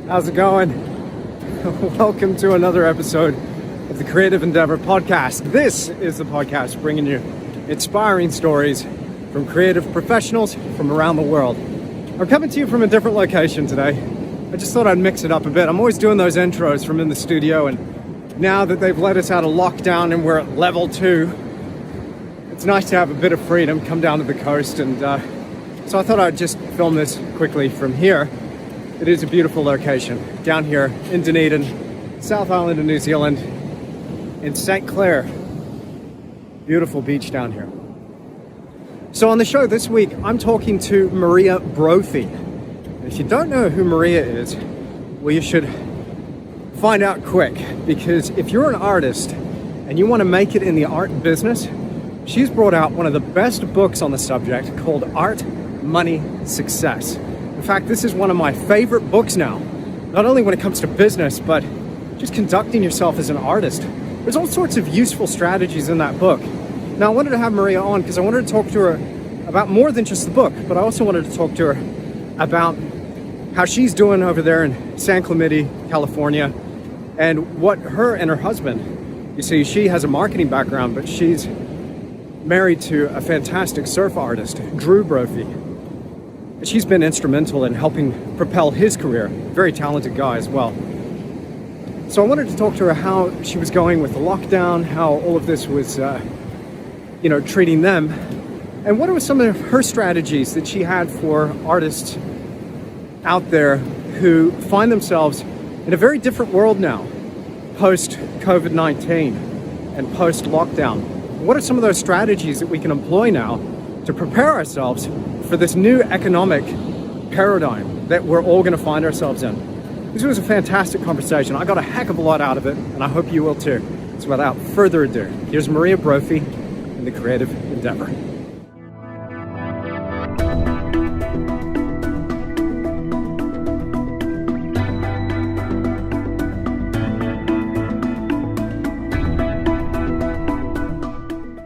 How's it going? Welcome to another episode of the Creative Endeavour podcast. This is the podcast bringing you inspiring stories from creative professionals from around the world. I'm coming to you from a different location today. I just thought I'd mix it up a bit. I'm always doing those intros from in the studio, and now that they've let us out of lockdown and we're at level 2, it's nice to have a bit of freedom, come down to the coast, and so I thought I'd just film this quickly from here. It is a beautiful location down here in Dunedin, South Island of New Zealand, in St. Clair. Beautiful beach down here. So on the show this week, I'm talking to Maria Brophy. If you don't know who Maria is, well, you should find out quick, because if you're an artist and you want to make it in the art business, she's brought out one of the best books on the subject called Art, Money, Success. In fact, this is one of my favorite books now, not only when it comes to business, but just conducting yourself as an artist. There's all sorts of useful strategies in that book. Now, I wanted to have Maria on because I wanted to talk to her about more than just the book, but I also wanted to talk to her about how she's doing over there in San Clemente, California, and what her and her husband, you see, she has a marketing background, but she's married to a fantastic surf artist, Drew Brophy. She's been instrumental in helping propel his career. Very talented guy as well. So I wanted to talk to her how she was going with the lockdown, how all of this was, treating them, and what are some of her strategies that she had for artists out there who find themselves in a very different world now, post-COVID-19 and post-lockdown. What are some of those strategies that we can employ now to prepare ourselves for this new economic paradigm that we're all going to find ourselves in? This was a fantastic conversation. I got a heck of a lot out of it, and I hope you will too. So without further ado, here's Maria Brophy in the Creative Endeavour.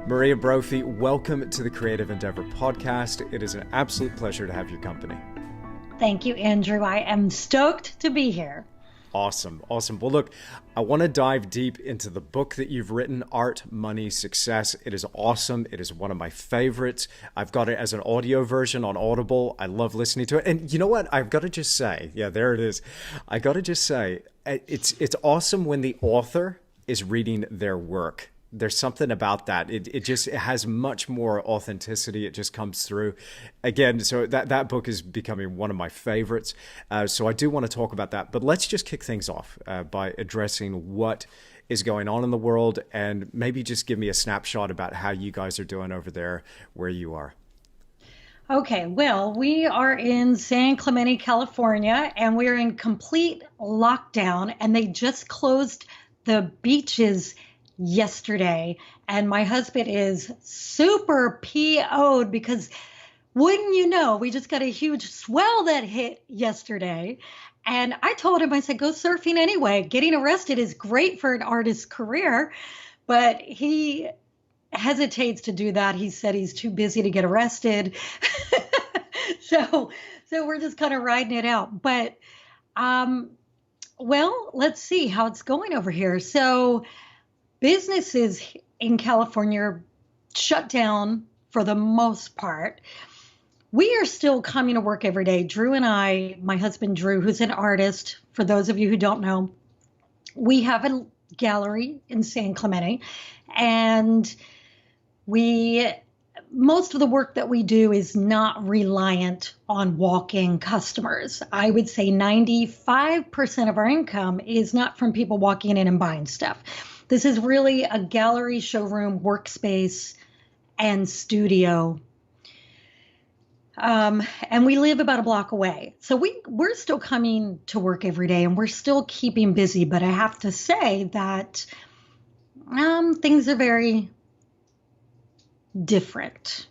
Maria Brophy, welcome to the Creative Endeavour podcast. It is an absolute pleasure to have your company. Thank you, Andrew. I am stoked to be here. Awesome. Well, look, I want to dive deep into the book that you've written, Art, Money, Success. It is awesome. It is one of my favorites. I've got it as an audio version on Audible. I love listening to it. And you know what? I've got to just say, yeah, there it is. I got to just say, it's awesome when the author is reading their work. There's something about that. It has much more authenticity. It just comes through. Again, so that book is becoming one of my favorites. So I do want to talk about that. But let's just kick things off by addressing what is going on in the world, and maybe just give me a snapshot about how you guys are doing over there where you are. Okay, well, we are in San Clemente, California, and we're in complete lockdown, and they just closed the beaches yesterday, and my husband is super PO'd because, wouldn't you know, we just got a huge swell that hit yesterday. And I told him, I said, go surfing anyway. Getting arrested is great for an artist's career, but he hesitates to do that. He said he's too busy to get arrested. So we're just kind of riding it out. But well, let's see how it's going over here. So businesses in California are shut down for the most part. We are still coming to work every day. Drew and I, my husband Drew, who's an artist, for those of you who don't know, we have a gallery in San Clemente, and most of the work that we do is not reliant on walk-in customers. I would say 95% of our income is not from people walking in and buying stuff. This is really a gallery, showroom, workspace, and studio. And we live about a block away. So we're still coming to work every day, and we're still keeping busy. But I have to say that things are very different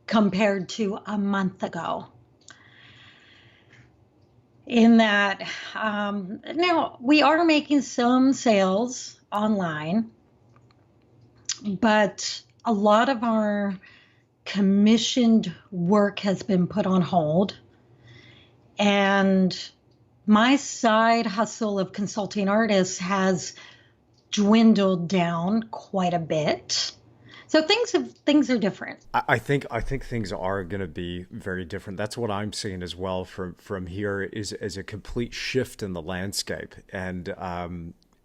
compared to a month ago. In that, now we are making some sales online, but a lot of our commissioned work has been put on hold, and my side hustle of consulting artists has dwindled down quite a bit. So things are different. I think things are going to be very different. That's what I'm seeing as well from here is as a complete shift in the landscape, and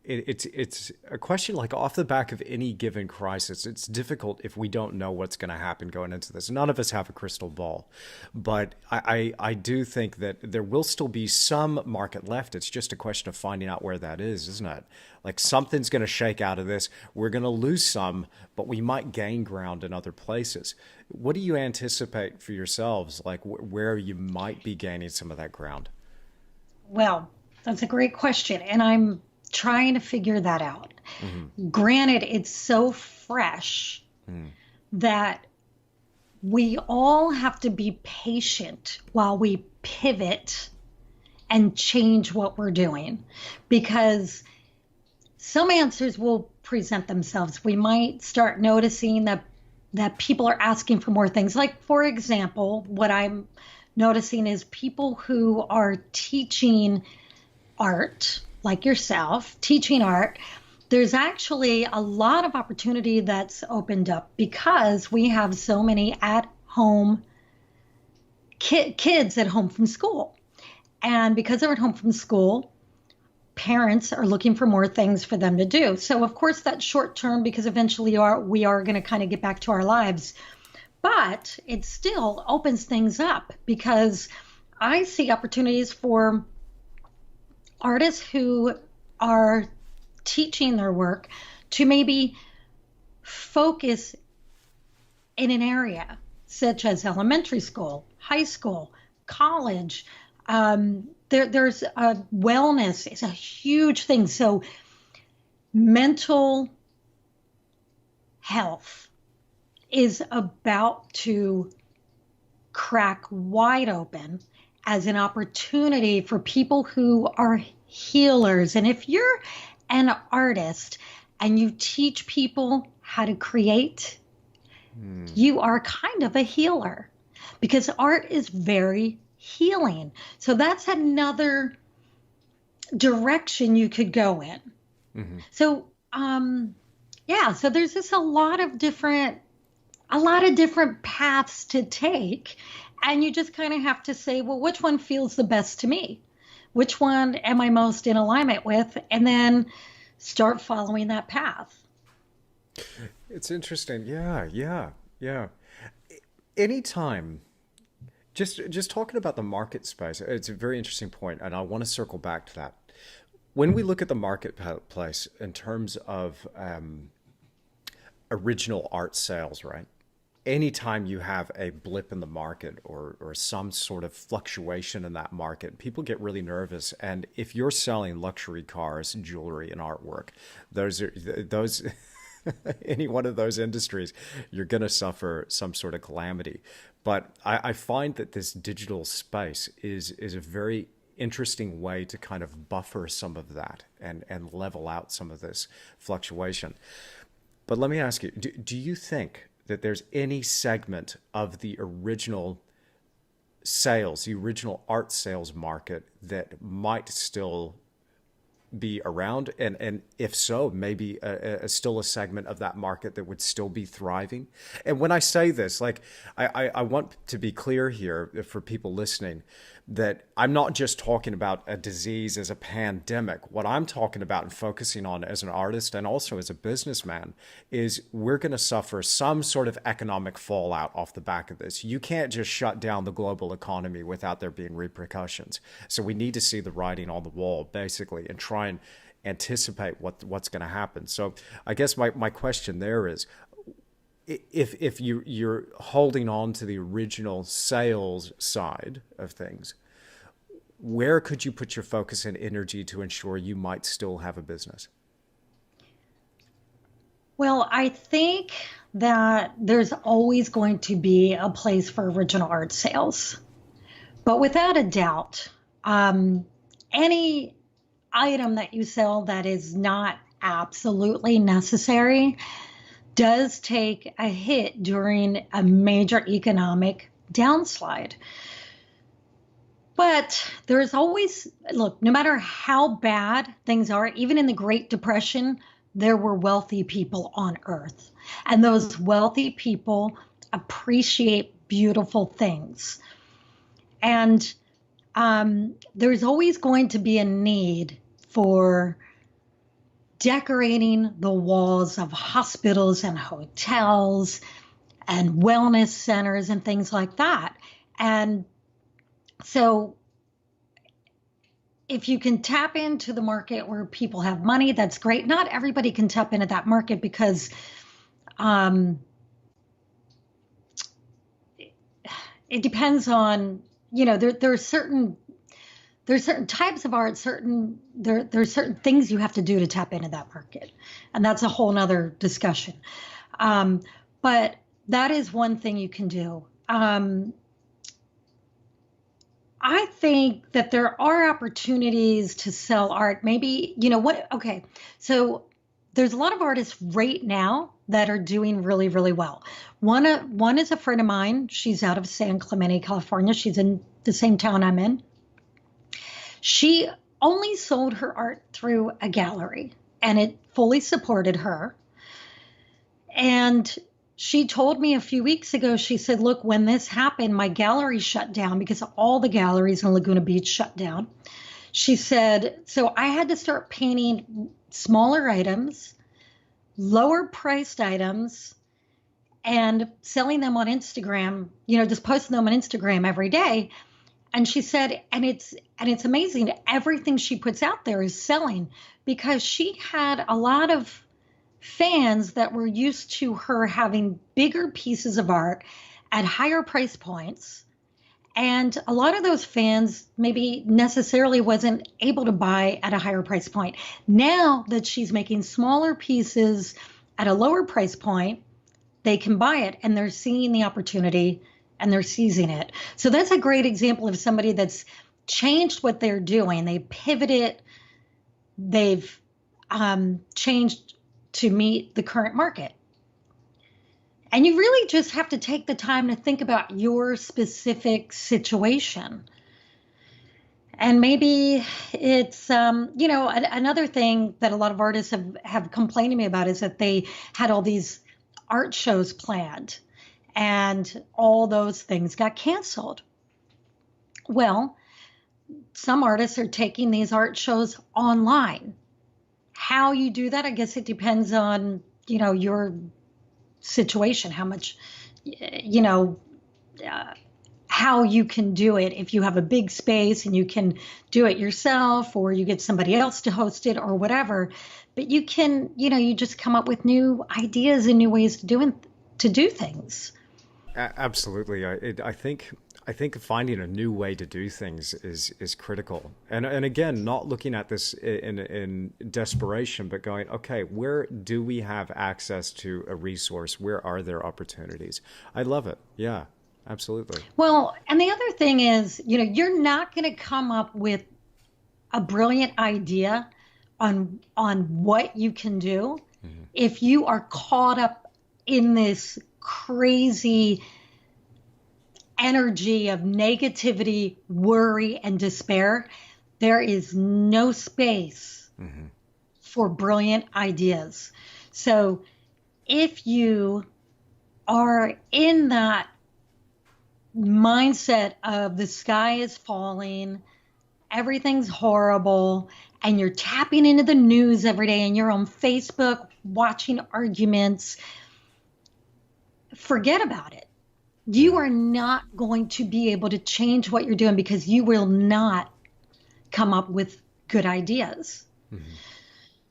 it's a question like off the back of any given crisis. It's difficult if we don't know what's going to happen going into this. None of us have a crystal ball, but I do think that there will still be some market left. It's just a question of finding out where that is, isn't it? Like something's going to shake out of this. We're going to lose some, but we might gain ground in other places. What do you anticipate for yourselves, like where you might be gaining some of that ground? Well, that's a great question, and I'm trying to figure that out. Granted, it's so fresh that we all have to be patient while we pivot and change what we're doing, because some answers will present themselves. We might start noticing that people are asking for more things. Like, for example, what I'm noticing is people who are teaching art, like yourself, teaching art, there's actually a lot of opportunity that's opened up because we have so many at-home kids at home from school. And because they're at home from school, parents are looking for more things for them to do. So of course that's short term, because eventually we are going to kind of get back to our lives. But it still opens things up, because I see opportunities for artists who are teaching their work to maybe focus in an area such as elementary school, high school, college. There's wellness is a huge thing. So mental health is about to crack wide open as an opportunity for people who are healers. And if you're an artist and you teach people how to create, you are kind of a healer, because art is very healing. So that's another direction you could go in. So, yeah, so there's just a lot of different paths to take. And you just kind of have to say, well, which one feels the best to me? Which one am I most in alignment with? And then start following that path. It's interesting. Yeah. Anytime, just talking about the market space, it's a very interesting point, and I want to circle back to that. When we look at the marketplace in terms of original art sales, right? Anytime you have a blip in the market or some sort of fluctuation in that market, people get really nervous. And if you're selling luxury cars, jewelry, and artwork, those any one of those industries, you're going to suffer some sort of calamity. But I find that this digital space is a very interesting way to kind of buffer some of that and level out some of this fluctuation. But let me ask you, do you think that there's any segment of the original sales, the original art sales market that might still be around? And if so, maybe still a segment of that market that would still be thriving? And when I say this, like, I want to be clear here for people listening that I'm not just talking about a disease as a pandemic. What I'm talking about and focusing on as an artist and also as a businessman is we're going to suffer some sort of economic fallout off the back of this. You can't just shut down the global economy without there being repercussions. So we need to see the writing on the wall, basically, and try and anticipate what's going to happen. So I guess my question there is, if you're holding on to the original sales side of things, where could you put your focus and energy to ensure you might still have a business? Well, I think that there's always going to be a place for original art sales. But without a doubt, any item that you sell that is not absolutely necessary does take a hit during a major economic downslide. But there's always, look, no matter how bad things are, even in the Great Depression, there were wealthy people on earth. And those wealthy people appreciate beautiful things. And there's always going to be a need for decorating the walls of hospitals and hotels and wellness centers and things like that. And so if you can tap into the market where people have money, that's great. Not everybody can tap into that market because um, it depends on, there's certain types of art, there's certain things you have to do to tap into that market. And that's a whole nother discussion. But that is one thing you can do. I think that there are opportunities to sell art. Maybe, okay. So there's a lot of artists right now that are doing really, really well. One is a friend of mine. She's out of San Clemente, California. She's in the same town I'm in. She only sold her art through a gallery, and it fully supported her. And she told me a few weeks ago, she said, look, when this happened, my gallery shut down because all the galleries in Laguna Beach shut down. She said, so I had to start painting smaller items, lower priced items, and selling them on Instagram, just posting them on Instagram every day. And she said, and it's amazing. Everything she puts out there is selling because she had a lot of fans that were used to her having bigger pieces of art at higher price points. And a lot of those fans maybe necessarily wasn't able to buy at a higher price point. Now that she's making smaller pieces at a lower price point, they can buy it and they're seeing the opportunity and they're seizing it. So that's a great example of somebody that's changed what they're doing. They pivoted, they've changed to meet the current market. And you really just have to take the time to think about your specific situation. And maybe it's, another thing that a lot of artists have complained to me about is that they had all these art shows planned and all those things got canceled. Well, some artists are taking these art shows online. How you do that, I guess it depends on, your situation, how much, how you can do it. If you have a big space and you can do it yourself or you get somebody else to host it or whatever, but you can, you just come up with new ideas and new ways to do things. Absolutely. I think finding a new way to do things is critical. And again, not looking at this in desperation, but going, okay, where do we have access to a resource? Where are there opportunities? I love it. Yeah, absolutely. Well, and the other thing is, you're not going to come up with a brilliant idea on what you can do if you are caught up in this crazy energy of negativity, worry, and despair. There is no space for brilliant ideas. So if you are in that mindset of the sky is falling, everything's horrible, and you're tapping into the news every day and you're on Facebook watching arguments, forget about it. You are not going to be able to change what you're doing because you will not come up with good ideas.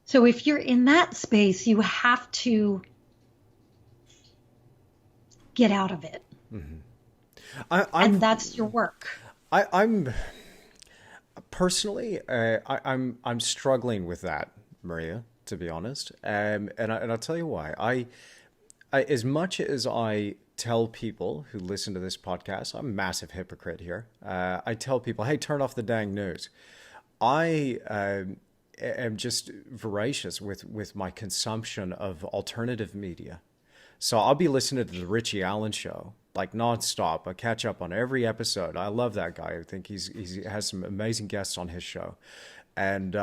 So if you're in that space, you have to get out of it. And that's your work. I'm personally, I'm struggling with that, Maria, to be honest. And I'll tell you why. I as much as I tell people who listen to this podcast, I'm a massive hypocrite here. I tell people, hey, turn off the dang news. I am just voracious with my consumption of alternative media. So I'll be listening to the Richie Allen show like nonstop. I catch up on every episode. I love that guy. I think he has some amazing guests on his show. And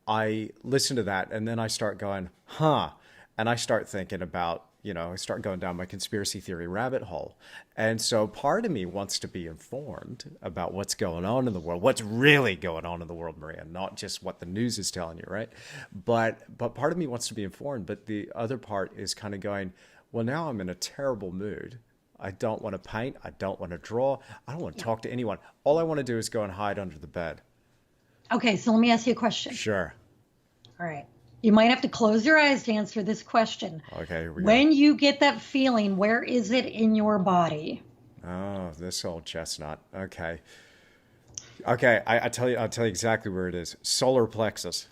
I listen to that, and then I start going, huh. And I start thinking about, I start going down my conspiracy theory rabbit hole. And so part of me wants to be informed about what's going on in the world, what's really going on in the world, Maria, not just what the news is telling you, right? But part of me wants to be informed, but the other part is kind of going, well, now I'm in a terrible mood. I don't want to paint. I don't want to draw. I don't want to talk to anyone. All I want to do is go and hide under the bed. Okay, so let me ask you a question. Sure. All right. You might have to close your eyes to answer this question. Okay, here we go. When you get that feeling, where is it in your body? Oh, this old chestnut. Okay. Okay, I'll tell you exactly where it is. Solar plexus.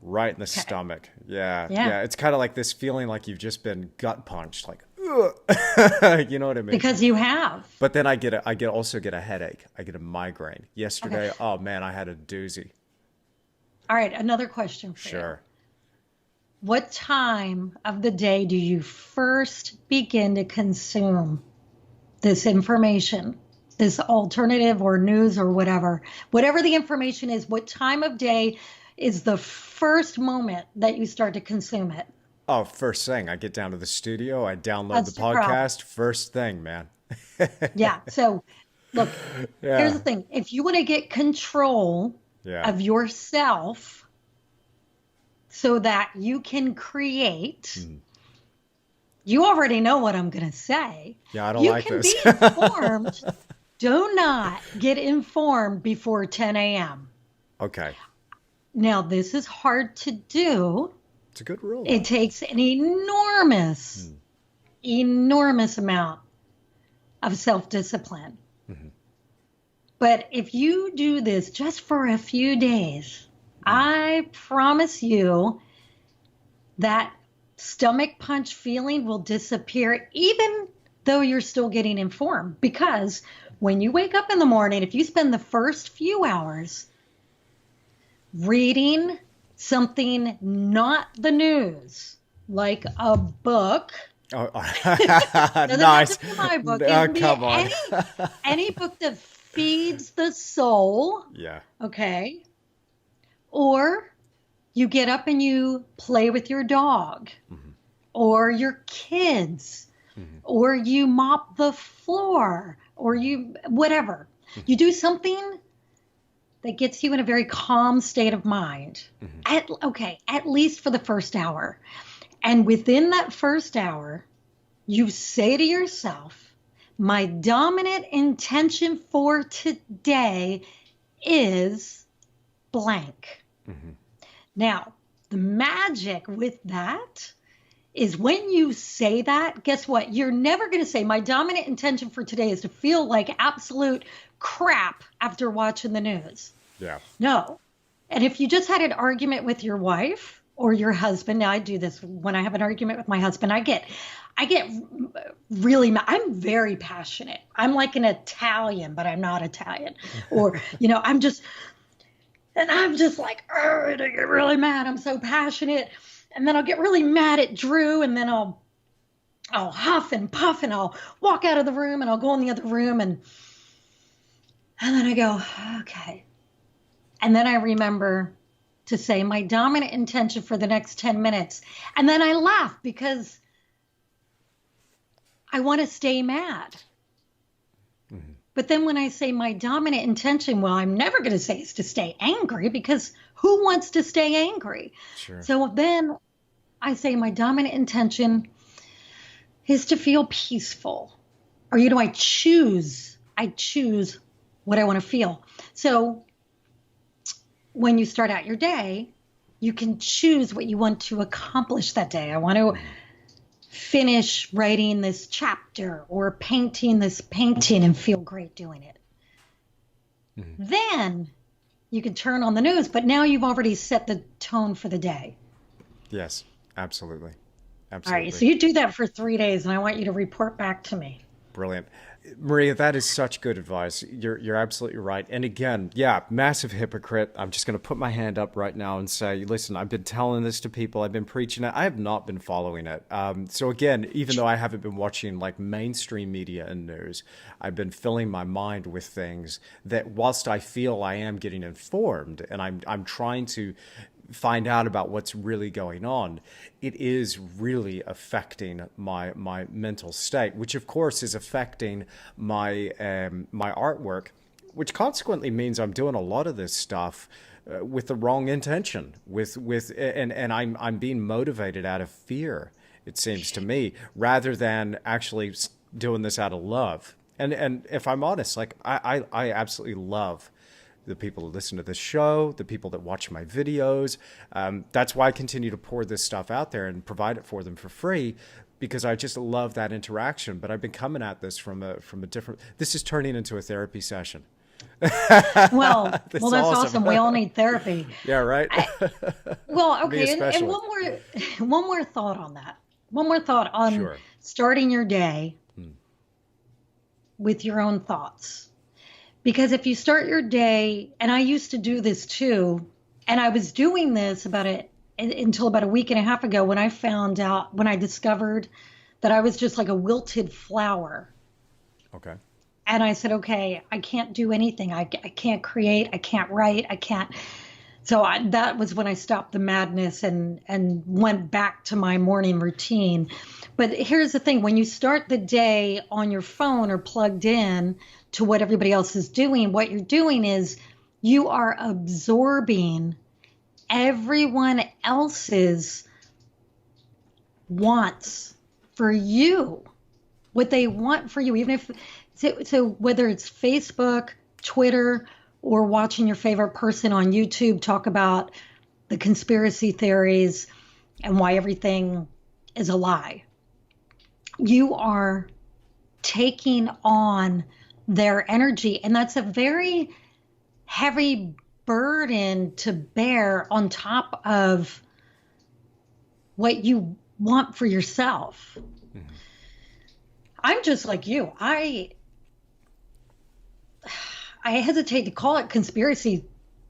Right in the stomach. Yeah. It's kind of like this feeling like you've just been gut punched, like, ugh. You know what I mean? Because you have. But then I also get a headache. I get a migraine. Yesterday, oh man, I had a doozy. All right, another question for you. Sure. What time of the day do you first begin to consume this information, this alternative or news or whatever the information is? What time of day is the first moment that you start to consume it? Oh, first thing. I get down to the studio. I download the podcast. First thing, man. Yeah. So, look, here's the thing. If you want to get control of yourself so that you can create, you already know what I'm going to say. Yeah, I don't like this. You can be informed. Do not get informed before 10 a.m. Okay. Now, this is hard to do. It's a good rule. It takes an enormous amount of self-discipline. Mm-hmm. But if you do this just for a few days, I promise you that stomach punch feeling will disappear, even though you're still getting informed. Because when you wake up in the morning, if you spend the first few hours reading something not the news, like a book. Oh, nice. My book. Come on. Any book that feeds the soul. Yeah. Okay. Or you get up and you play with your dog, or your kids, or you mop the floor, or you, whatever. You do something that gets you in a very calm state of mind. At least for the first hour. And within that first hour, you say to yourself, my dominant intention for today is blank. Now, the magic with that is when you say that, guess what? You're never going to say, my dominant intention for today is to feel like absolute crap after watching the news. Yeah. No. And if you just had an argument with your wife or your husband, now I do this when I have an argument with my husband, I get really mad. I'm very passionate. I'm like an Italian, but I'm not Italian. Or, I'm just like, I get really mad. I'm so passionate. And then I'll get really mad at Drew, and then I'll huff and puff, and I'll walk out of the room, and I'll go in the other room, and then I go, okay. And then I remember to say my dominant intention for the next 10 minutes. And then I laugh because I want to stay mad. But then when I say my dominant intention, well, I'm never going to say is to stay angry, because who wants to stay angry? Sure. So then I say my dominant intention is to feel peaceful. Or, I choose what I want to feel. So when you start out your day, you can choose what you want to accomplish that day. I want to finish writing this chapter or painting this painting and feel great doing it. Then you can turn on the news, but now you've already set the tone for the day. Yes, absolutely. All right, so you do that for 3 days, and I want you to report back to me. Brilliant. Maria, that is such good advice. You're absolutely right. And again, yeah, massive hypocrite. I'm just going to put my hand up right now and say, listen, I've been telling this to people. I've been preaching it. I have not been following it. So again, even though I haven't been watching like mainstream media and news, I've been filling my mind with things that whilst I feel I am getting informed and I'm trying to find out about what's really going on, it is really affecting my mental state, which of course is affecting my my artwork, which consequently means I'm doing a lot of this stuff with the wrong intention, and I'm being motivated out of fear, it seems to me, rather than actually doing this out of love. And if I'm honest, like I absolutely love the people who listen to this show, the people that watch my videos. That's why I continue to pour this stuff out there and provide it for them for free, because I just love that interaction. But I've been coming at this from a different. This is turning into a therapy session. Well, that's awesome. We all need therapy. Yeah, right. Okay, and one more thought on that. One more thought on Sure. starting your day with your own thoughts. Because if you start your day, and I used to do this too, and I was doing this until about a week and a half ago when I discovered that I was just like a wilted flower. Okay. And I said, okay, I can't do anything. I can't create. I can't write. I can't. So that was when I stopped the madness and went back to my morning routine. But here's the thing. When you start the day on your phone or plugged in to what everybody else is doing, what you're doing is you are absorbing everyone else's wants for you, what they want for you, even if so whether it's Facebook, Twitter, or watching your favorite person on YouTube talk about the conspiracy theories and why everything is a lie. You are taking on their energy, and that's a very heavy burden to bear on top of what you want for yourself. Mm-hmm. I'm just like you. I hesitate to call it conspiracy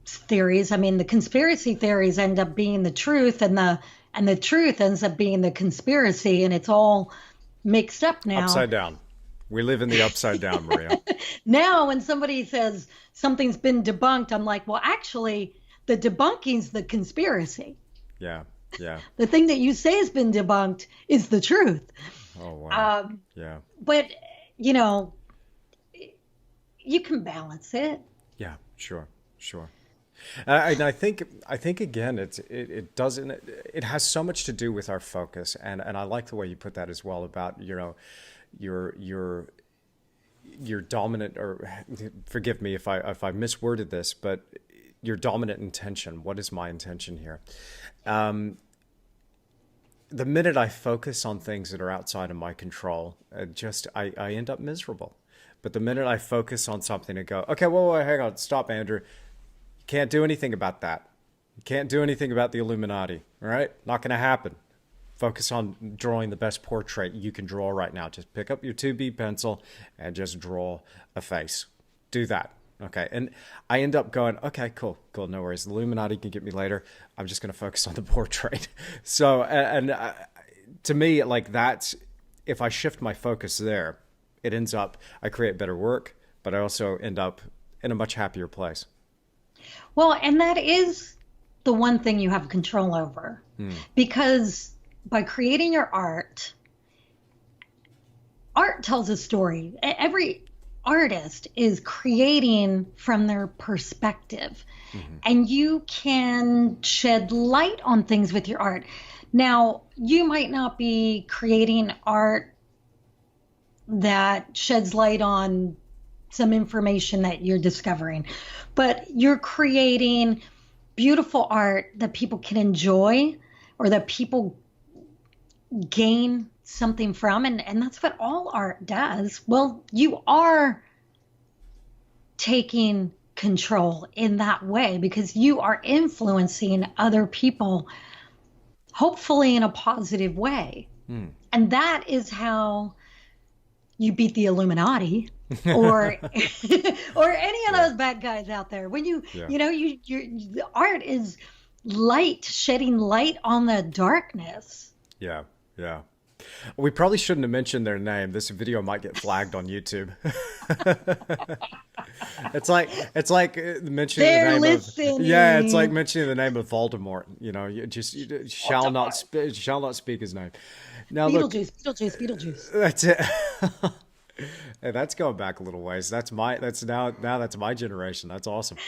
theories. I mean, the conspiracy theories end up being the truth, and the truth ends up being the conspiracy, and it's all mixed up now. Upside down. We live in the upside down, Maria. Now, when somebody says something's been debunked, I'm like, well, actually, the debunking's the conspiracy. Yeah, yeah. The thing that you say has been debunked is the truth. Oh, wow. Yeah. But, you can balance it. Yeah, sure. And I think again, it has so much to do with our focus, and I like the way you put that as well about your dominant, or forgive me if I misworded this, but your dominant intention. What is my intention here? The minute I focus on things that are outside of my control, I end up miserable. But the minute I focus on something and go, okay, whoa, hang on, stop, Andrew. You can't do anything about that. You can't do anything about the Illuminati, all right? Not going to happen. Focus on drawing the best portrait you can draw right now. Just pick up your 2B pencil and just draw a face. Do that, okay? And I end up going, okay, cool, no worries. The Illuminati can get me later. I'm just going to focus on the portrait. So, to me, like that's, if I shift my focus there, it ends up, I create better work, but I also end up in a much happier place. Well, and that is the one thing you have control over. Because by creating your art tells a story. Every artist is creating from their perspective. Mm-hmm. And you can shed light on things with your art. Now, you might not be creating art that sheds light on some information that you're discovering, but you're creating beautiful art that people can enjoy, or that people gain something from, and that's what all art does. Well, you are taking control in that way because you are influencing other people, hopefully in a positive way. And that is how you beat the Illuminati or or any of Yeah. those bad guys out there. When you Yeah. you know the art is light, shedding light on the darkness. Yeah. Yeah. We probably shouldn't have mentioned their name. This video might get flagged on YouTube. It's like mentioning the They're name of, yeah, it's like listening. mentioning the name of Voldemort. You know, you shall not speak his name. Now look, Beetlejuice, Beetlejuice, Beetlejuice. that's it. Hey, that's going back a little ways. That's my generation. That's awesome.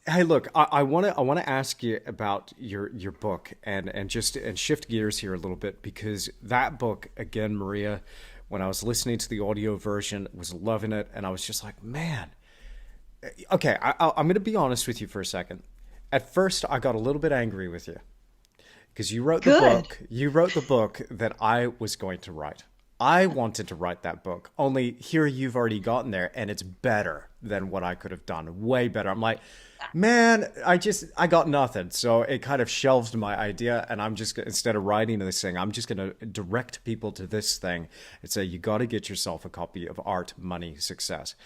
Hey, look, I want to ask you about your book and shift gears here a little bit, because that book again, Maria, when I was listening to the audio version, was loving it, and I was just like, man. Okay, I'm going to be honest with you for a second. At first, I got a little bit angry with you because you wrote the Good. book. You wrote the book that I was going to write. I wanted to write that book. Only here you've already gotten there, and it's better than what I could have done. Way better. I'm like, man, I got nothing. So it kind of shelved my idea, and I'm just, instead of writing this thing, I'm just going to direct people to this thing and say, you got to get yourself a copy of Art, Money, Success,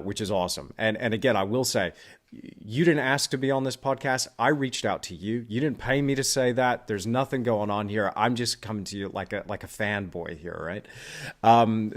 which is awesome. And again, I will say, you didn't ask to be on this podcast. I reached out to you. You didn't pay me to say that. There's nothing going on here. I'm just coming to you like a fanboy here, right?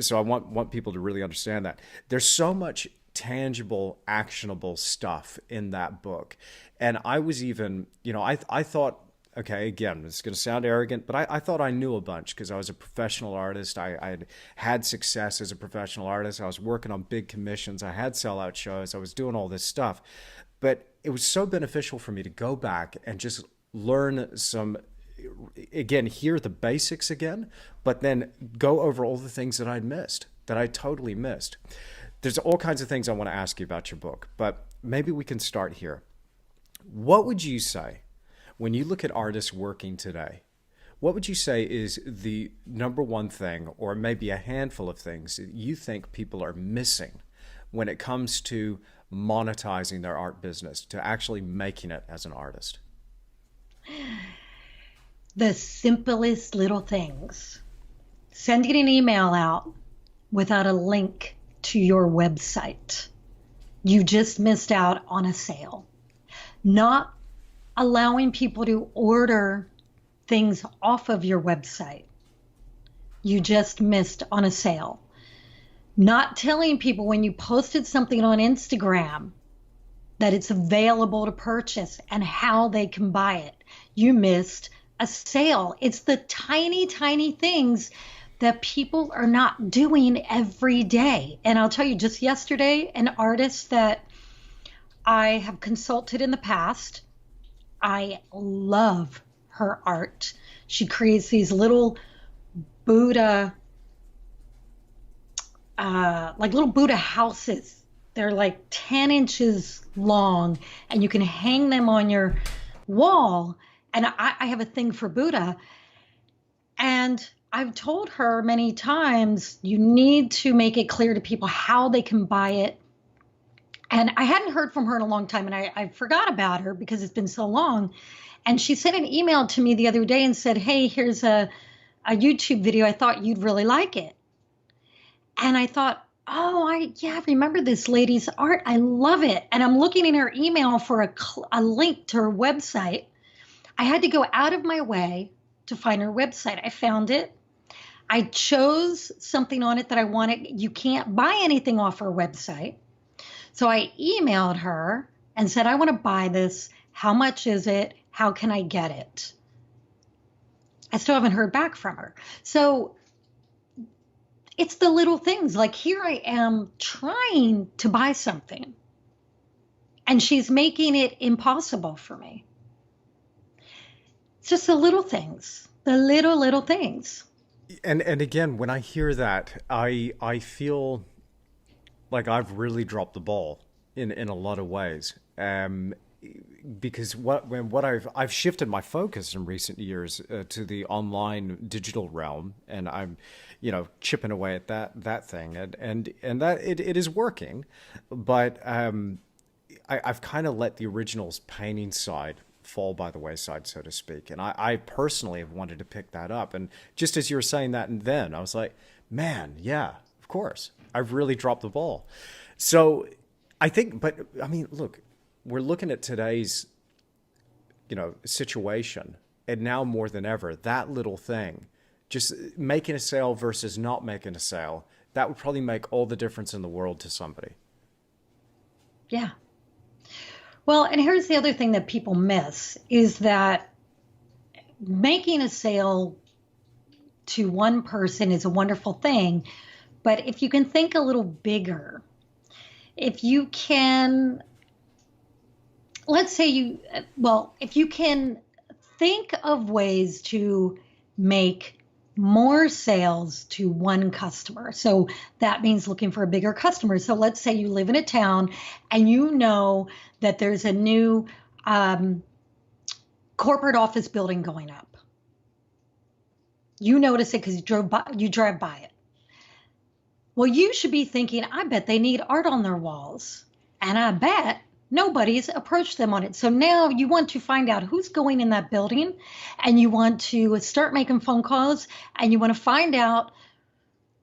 So I want people to really understand that. There's so much tangible, actionable stuff in that book. And I was even, I thought, okay, again, it's going to sound arrogant, but I thought I knew a bunch because I was a professional artist. I had success as a professional artist. I was working on big commissions. I had sellout shows. I was doing all this stuff. But it was so beneficial for me to go back and just learn some, again, hear the basics again, but then go over all the things that I'd missed, that I totally missed. There's all kinds of things I want to ask you about your book, but maybe we can start here. What would you say when you look at artists working today? What would you say is the number one thing, or maybe a handful of things, that you think people are missing when it comes to monetizing their art business, to actually making it as an artist? The simplest little things. Sending an email out without a link to your website. You just missed out on a sale. Not allowing people to order things off of your website. You just missed on a sale. Not telling people when you posted something on Instagram that it's available to purchase and how they can buy it. You missed a sale. It's the tiny, tiny things that people are not doing every day. And I'll tell you, just yesterday, an artist that I have consulted in the past, I love her art. She creates these little Buddha, like little Buddha houses. They're like 10 inches long, and you can hang them on your wall. And I have a thing for Buddha. And I've told her many times, you need to make it clear to people how they can buy it. And I hadn't heard from her in a long time, and I forgot about her because it's been so long. And she sent an email to me the other day and said, hey, here's a YouTube video. I thought you'd really like it. And I thought, oh, I remember this lady's art. I love it. And I'm looking in her email for a link to her website. I had to go out of my way to find her website. I found it. I chose something on it that I wanted. You can't buy anything off her website. So I emailed her and said, I want to buy this. How much is it? How can I get it? I still haven't heard back from her. So it's the little things. Like, here I am trying to buy something, and she's making it impossible for me. It's just the little things, the little things. And again, when I hear that, I feel like I've really dropped the ball in a lot of ways. Because what I've shifted my focus in recent years to the online digital realm, and I'm, chipping away at that thing, and that it is working, but I've kind of let the originals painting side fall by the wayside, so to speak. And I personally have wanted to pick that up. And just as you were saying that, and then I was like, man, yeah, of course, I've really dropped the ball. So I think, but I mean, look, we're looking at today's, situation, and now more than ever, that little thing, just making a sale versus not making a sale, that would probably make all the difference in the world to somebody. Yeah. Well, and here's the other thing that people miss is that making a sale to one person is a wonderful thing. But if you can think a little bigger, if you can, let's say if you can think of ways to make more sales to one customer. So that means looking for a bigger customer. So let's say you live in a town and you know that there's a new corporate office building going up. You notice it because you drive by it. Well, you should be thinking, I bet they need art on their walls. And I bet nobody's approached them on it. So now you want to find out who's going in that building, and you want to start making phone calls, and you want to find out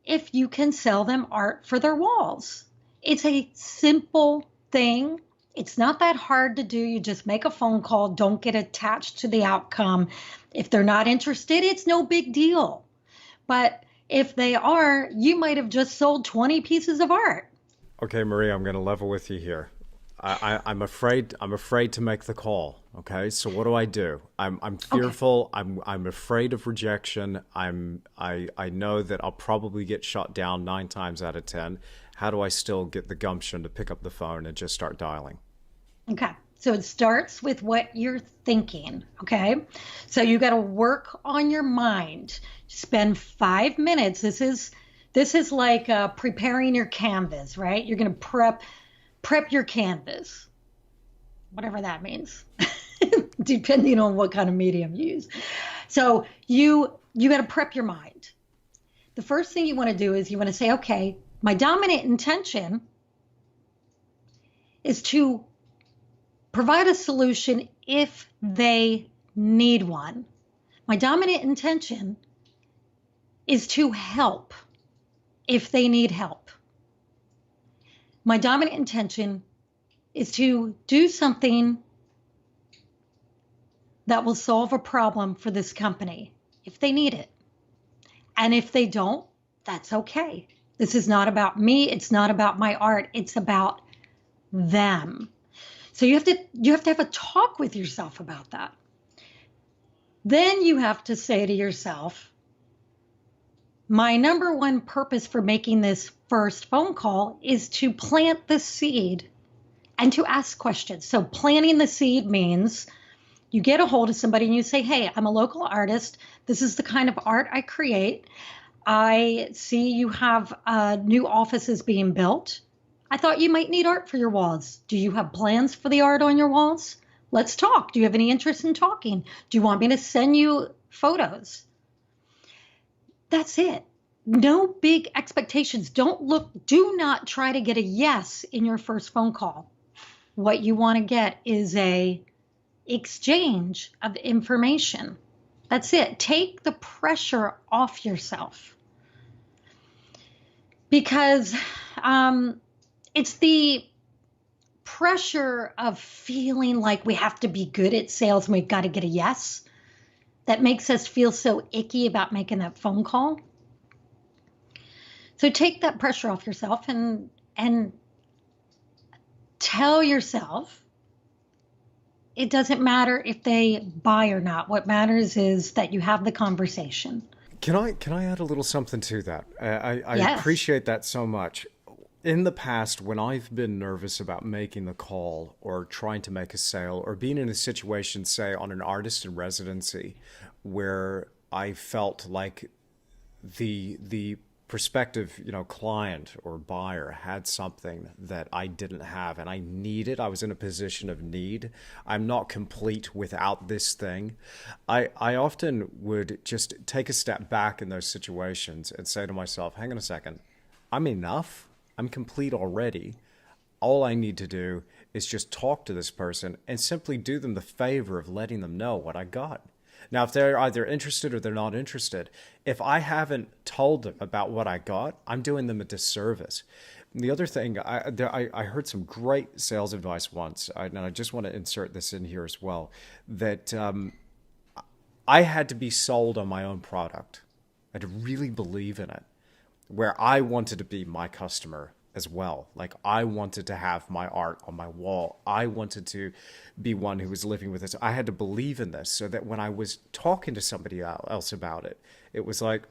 if you can sell them art for their walls. It's a simple thing. It's not that hard to do. You just make a phone call. Don't get attached to the outcome. If they're not interested, it's no big deal. But if they are, you might have just sold 20 pieces of art. Okay, Maria, I'm going to level with you here. I'm afraid to make the call. Okay, so what do? I'm fearful. Okay. I'm afraid of rejection. I know that I'll probably get shot down 9 times out of 10. How do I still get the gumption to pick up the phone and just start dialing? Okay, so it starts with what you're thinking. Okay, so you got to work on your mind. Spend 5 minutes. This is like preparing your canvas, right? You're going to prep your canvas, whatever that means, depending on what kind of medium you use. So you got to prep your mind. The first thing you want to do is you want to say, okay, my dominant intention is to provide a solution if they need one. My dominant intention is to help if they need help. My dominant intention is to do something that will solve a problem for this company if they need it. And if they don't, that's okay. This is not about me. It's not about my art. It's about them. So you have to have a talk with yourself about that. Then you have to say to yourself, my number one purpose for making this first phone call is to plant the seed and to ask questions. So planting the seed means you get a hold of somebody and you say, hey, I'm a local artist. This is the kind of art I create. I see you have new offices being built. I thought you might need art for your walls. Do you have plans for the art on your walls? Let's talk. Do you have any interest in talking? Do you want me to send you photos? That's it. No big expectations. Do not try to get a yes in your first phone call. What you want to get is a exchange of information. That's it. Take the pressure off yourself. Because it's the pressure of feeling like we have to be good at sales and we've got to get a yes that makes us feel so icky about making that phone call. So take that pressure off yourself and tell yourself it doesn't matter if they buy or not. What matters is that you have the conversation. Can I add a little something to that? I Yes. appreciate that so much. In the past, when I've been nervous about making the call or trying to make a sale or being in a situation, say, on an artist in residency, where I felt like the prospective, client or buyer had something that I didn't have and I needed, I was in a position of need. I'm not complete without this thing. I often would just take a step back in those situations and say to myself, hang on a second, I'm enough. I'm complete already. All I need to do is just talk to this person and simply do them the favor of letting them know what I got. Now, if they're either interested or they're not interested, if I haven't told them about what I got, I'm doing them a disservice. The other thing, I heard some great sales advice once, and I just want to insert this in here as well, that I had to be sold on my own product. I had to really believe in it, where I wanted to be my customer as well. Like, I wanted to have my art on my wall. I wanted to be one who was living with this. I had to believe in this so that when I was talking to somebody else about it, it was like,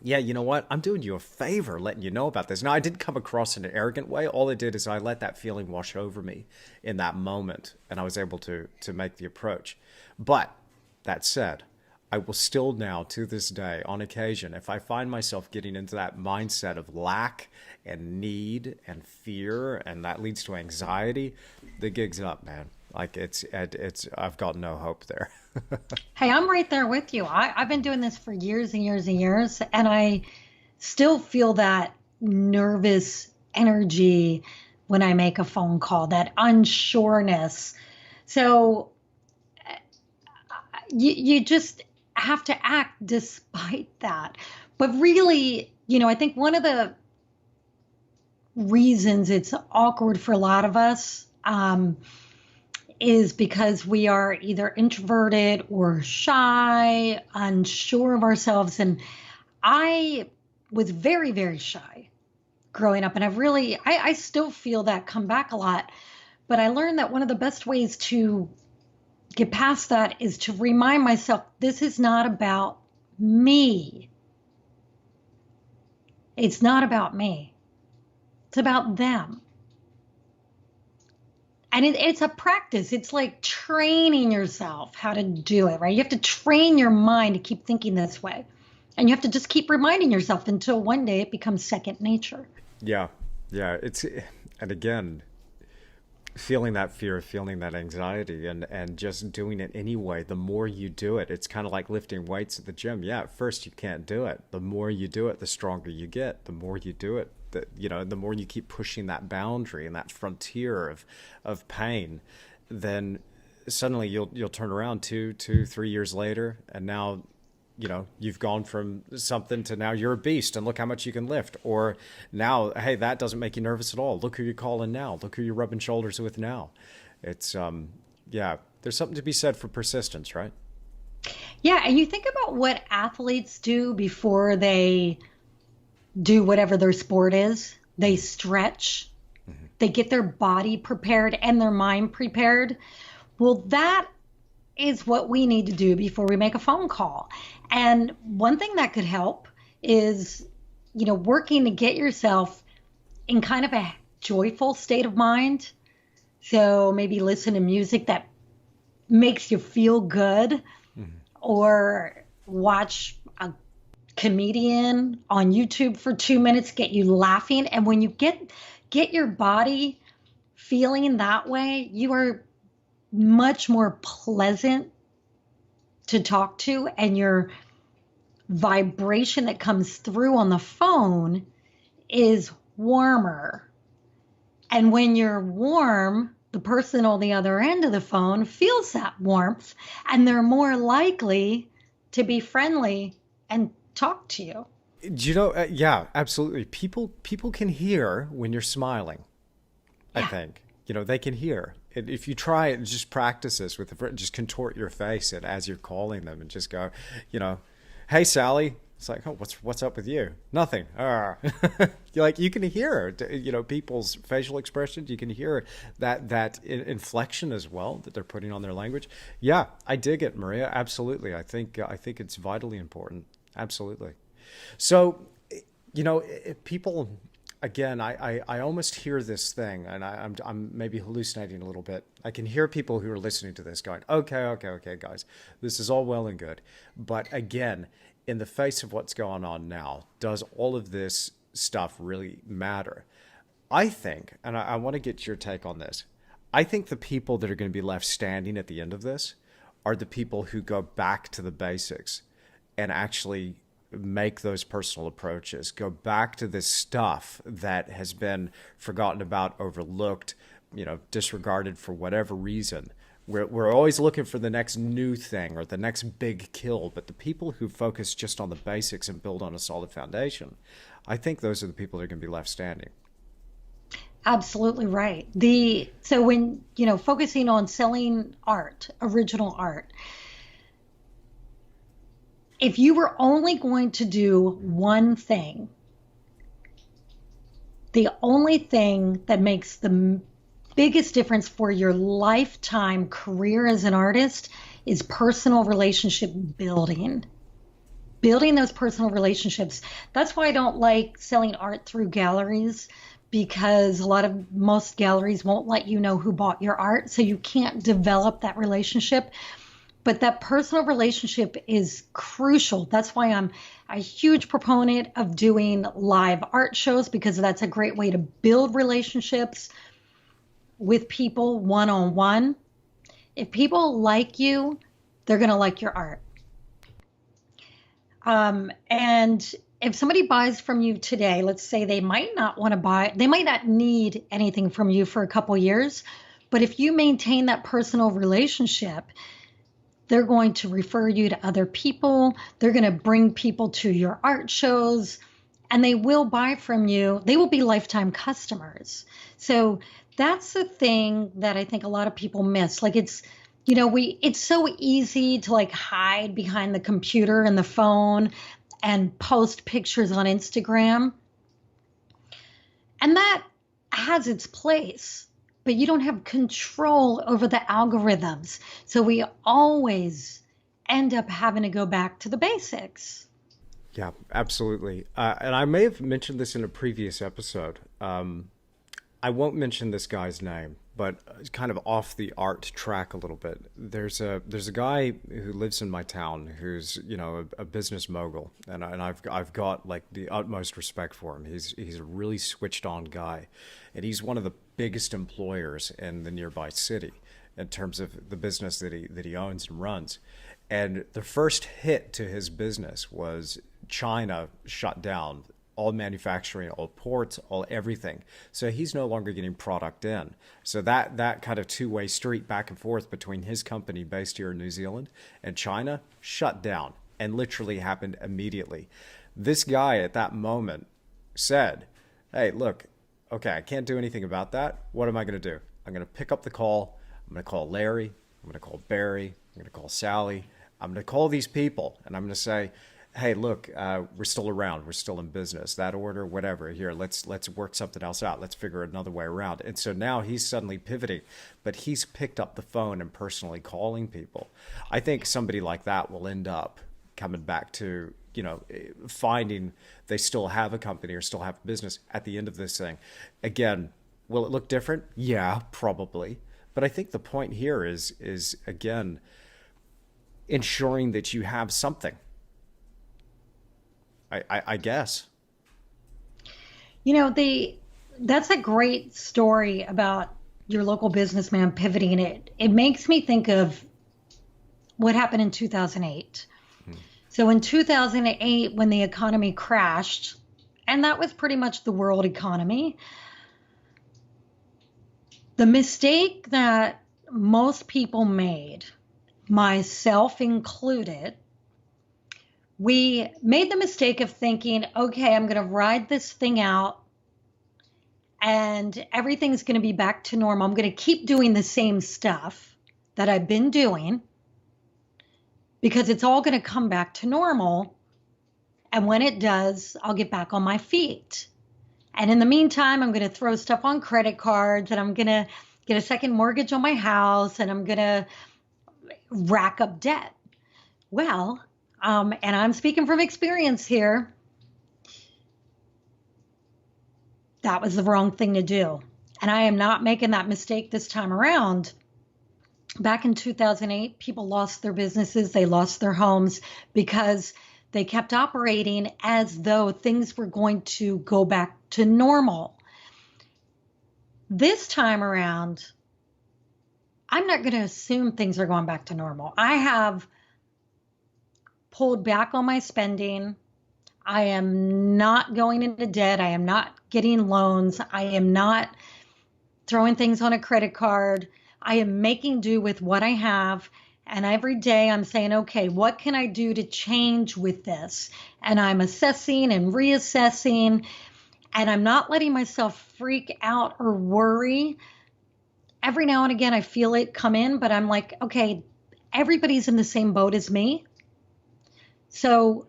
yeah, you know what? I'm doing you a favor letting you know about this. Now, I didn't come across in an arrogant way. All I did is I let that feeling wash over me in that moment, and I was able to make the approach. But that said, I will still now, to this day, on occasion, if I find myself getting into that mindset of lack and need and fear, and that leads to anxiety, the gig's up, man. Like, it's I've got no hope there. Hey, I'm right there with you. I've been doing this for years and years and years, and I still feel that nervous energy when I make a phone call, that unsureness. So you just have to act despite that. But really, I think one of the reasons it's awkward for a lot of us is because we are either introverted or shy, unsure of ourselves. And I was very, very shy growing up. And I still feel that come back a lot. But I learned that one of the best ways to get past that is to remind myself, this is not about me. It's not about me. It's about them. And it's a practice. It's like training yourself how to do it, right? You have to train your mind to keep thinking this way. And you have to just keep reminding yourself until one day it becomes second nature. Yeah. And again, feeling that fear, feeling that anxiety, and just doing it anyway. The more you do it, it's kind of like lifting weights at the gym. Yeah, at first you can't do it. The more you do it, the stronger you get. The more you do it, the more you keep pushing that boundary and that frontier of pain, then suddenly you'll turn around 2-3 years later, and now you've gone from something to now you're a beast and look how much you can lift. Or now, hey, that doesn't make you nervous at all. Look who you're calling now. Look who you're rubbing shoulders with now. It's, there's something to be said for persistence, right? Yeah. And you think about what athletes do before they do whatever their sport is. They stretch, they get their body prepared and their mind prepared. Well, that is what we need to do before we make a phone call. And one thing that could help is, working to get yourself in kind of a joyful state of mind. So maybe listen to music that makes you feel good, or watch a comedian on YouTube for 2 minutes, get you laughing. And when you get your body feeling that way, you are much more pleasant to talk to, and your vibration that comes through on the phone is warmer. And when you're warm, the person on the other end of the phone feels that warmth, and they're more likely to be friendly and talk to you. Yeah, absolutely. People can hear when you're smiling. Yeah. I think, they can hear. If you try it and just practice this with a friend, just contort your face and as you're calling them and just go, hey, Sally. It's like, oh, what's up with you? Nothing. You can hear, people's facial expressions. You can hear that inflection as well that they're putting on their language. Yeah, I dig it, Maria. Absolutely. I think it's vitally important. Absolutely. So, people. Again, I almost hear this thing, and I'm maybe hallucinating a little bit. I can hear people who are listening to this going, okay, guys, this is all well and good. But again, in the face of what's going on now, does all of this stuff really matter? I think, and I want to get your take on this, I think the people that are going to be left standing at the end of this are the people who go back to the basics and actually make those personal approaches, go back to this stuff that has been forgotten about, overlooked, disregarded for whatever reason. We're always looking for the next new thing or the next big kill, but the people who focus just on the basics and build on a solid foundation, I think those are the people that are going to be left standing. Absolutely right. So when, focusing on selling art, original art, if you were only going to do one thing, the only thing that makes the biggest difference for your lifetime career as an artist is personal relationship building. Building those personal relationships. That's why I don't like selling art through galleries, because most galleries won't let you know who bought your art, so you can't develop that relationship. But that personal relationship is crucial. That's why I'm a huge proponent of doing live art shows, because that's a great way to build relationships with people one-on-one. If people like you, they're going to like your art. And if somebody buys from you today, let's say they might not want to buy, they might not need anything from you for a couple years, but if you maintain that personal relationship, they're going to refer you to other people. They're going to bring people to your art shows, and they will buy from you. They will be lifetime customers. So that's the thing that I think a lot of people miss. Like it's so easy to hide behind the computer and the phone and post pictures on Instagram. And that has its place, but you don't have control over the algorithms. So we always end up having to go back to the basics. Yeah, absolutely. And I may have mentioned this in a previous episode. I won't mention this guy's name, but it's kind of off the art track a little bit. There's a guy who lives in my town who's a business mogul, and I've got the utmost respect for him. He's a really switched on guy, and he's one of the biggest employers in the nearby city in terms of the business that he owns and runs. And the first hit to his business was China shut down all manufacturing, all ports, all everything. So he's no longer getting product in. So that kind of two-way street back and forth between his company based here in New Zealand and China shut down, and literally happened immediately. This guy at that moment said, hey, look, okay, I can't do anything about that. What am I going to do? I'm going to pick up the call. I'm going to call Larry. I'm going to call Barry. I'm going to call Sally. I'm going to call these people, and I'm going to say, hey, look, we're still around. We're still in business. That order, whatever. Here, let's work something else out. Let's figure another way around. And so now he's suddenly pivoting, but he's picked up the phone and personally calling people. I think somebody like that will end up coming back to, finding they still have a company or still have a business at the end of this thing. Again, will it look different? Yeah, probably. But I think the point here is again, ensuring that you have something. I guess. That's a great story about your local businessman pivoting it. It makes me think of what happened in 2008. So in 2008, when the economy crashed, and that was pretty much the world economy, the mistake that most people made, myself included, we made the mistake of thinking, okay, I'm going to ride this thing out and everything's going to be back to normal. I'm going to keep doing the same stuff that I've been doing because it's all going to come back to normal. And when it does, I'll get back on my feet. And in the meantime, I'm going to throw stuff on credit cards, and I'm going to get a second mortgage on my house, and I'm going to rack up debt. Well, and I'm speaking from experience here, that was the wrong thing to do. And I am not making that mistake this time around. Back in 2008, people lost their businesses, they lost their homes because they kept operating as though things were going to go back to normal. This time around, I'm not going to assume things are going back to normal. I have pulled back on my spending. I am not going into debt. I am not getting loans. I am not throwing things on a credit card. I am making do with what I have. And every day I'm saying, okay, what can I do to change with this? And I'm assessing and reassessing, and I'm not letting myself freak out or worry. Every now and again, I feel it come in, but I'm like, okay, everybody's in the same boat as me. So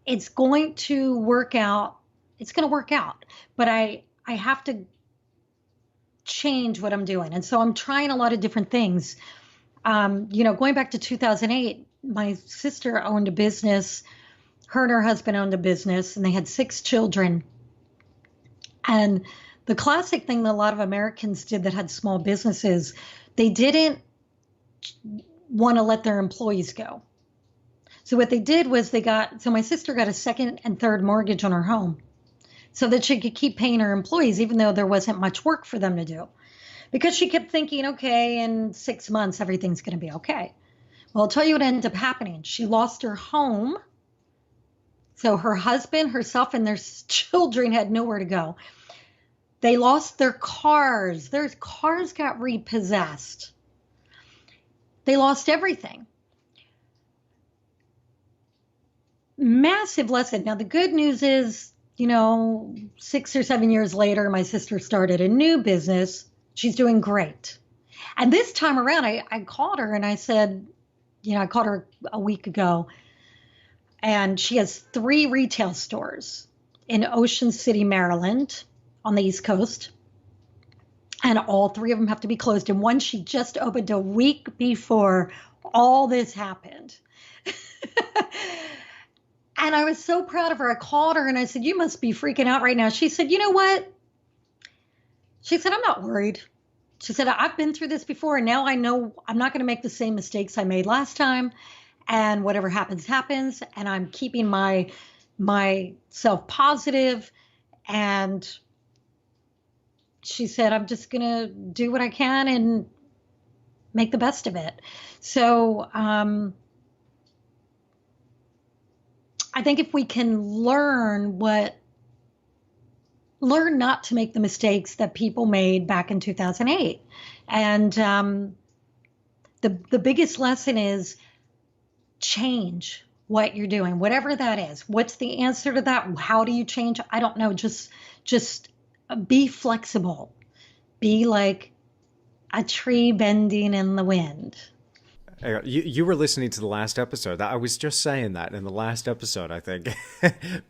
it's going to work out. It's going to work out, but I have to change what I'm doing. And so I'm trying a lot of different things. Going back to 2008, my sister owned a business. Her and her husband owned a business, and they had 6 children. And the classic thing that a lot of Americans did that had small businesses, they didn't want to let their employees go. So what they did was so my sister got a second and third mortgage on her home so that she could keep paying her employees, even though there wasn't much work for them to do. Because she kept thinking, okay, in 6 months, everything's going to be okay. Well, I'll tell you what ended up happening. She lost her home. So her husband, herself, and their children had nowhere to go. They lost their cars. Their cars got repossessed. They lost everything. Massive lesson. Now, the good news is, 6 or 7 years later, my sister started a new business. She's doing great. And this time around, I called her and I said, I called her a week ago, and she has 3 retail stores in Ocean City, Maryland, on the East Coast. And all 3 of them have to be closed. And one she just opened a week before all this happened. And I was so proud of her. I called her and I said, you must be freaking out right now. She said, you know what? She said, I'm not worried. She said, I've been through this before, and now I know I'm not going to make the same mistakes I made last time. And whatever happens, happens. And I'm keeping my self-positive. And she said, I'm just going to do what I can and make the best of it. So I think if we can learn not to make the mistakes that people made back in 2008. And the biggest lesson is change what you're doing, whatever that is. What's the answer to that? How do you change? I don't know. Just be flexible. Be like a tree bending in the wind. You were listening to the last episode. I was just saying that in the last episode, I think.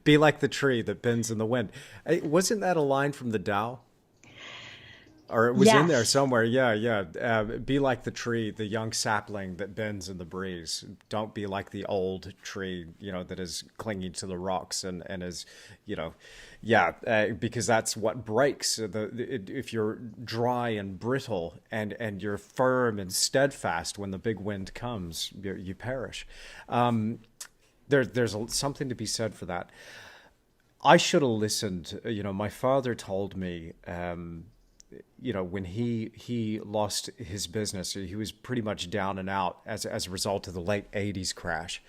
Be like the tree that bends in the wind. Wasn't that a line from the Tao? Or it was in there somewhere. Yeah. Be like the tree, the young sapling that bends in the breeze. Don't be like the old tree, that is clinging to the rocks and is, because that's what breaks. If you're dry and brittle and you're firm and steadfast when the big wind comes, you perish. There's something to be said for that. I should have listened. My father told me, when he lost his business, he was pretty much down and out as a result of the late 80s crash.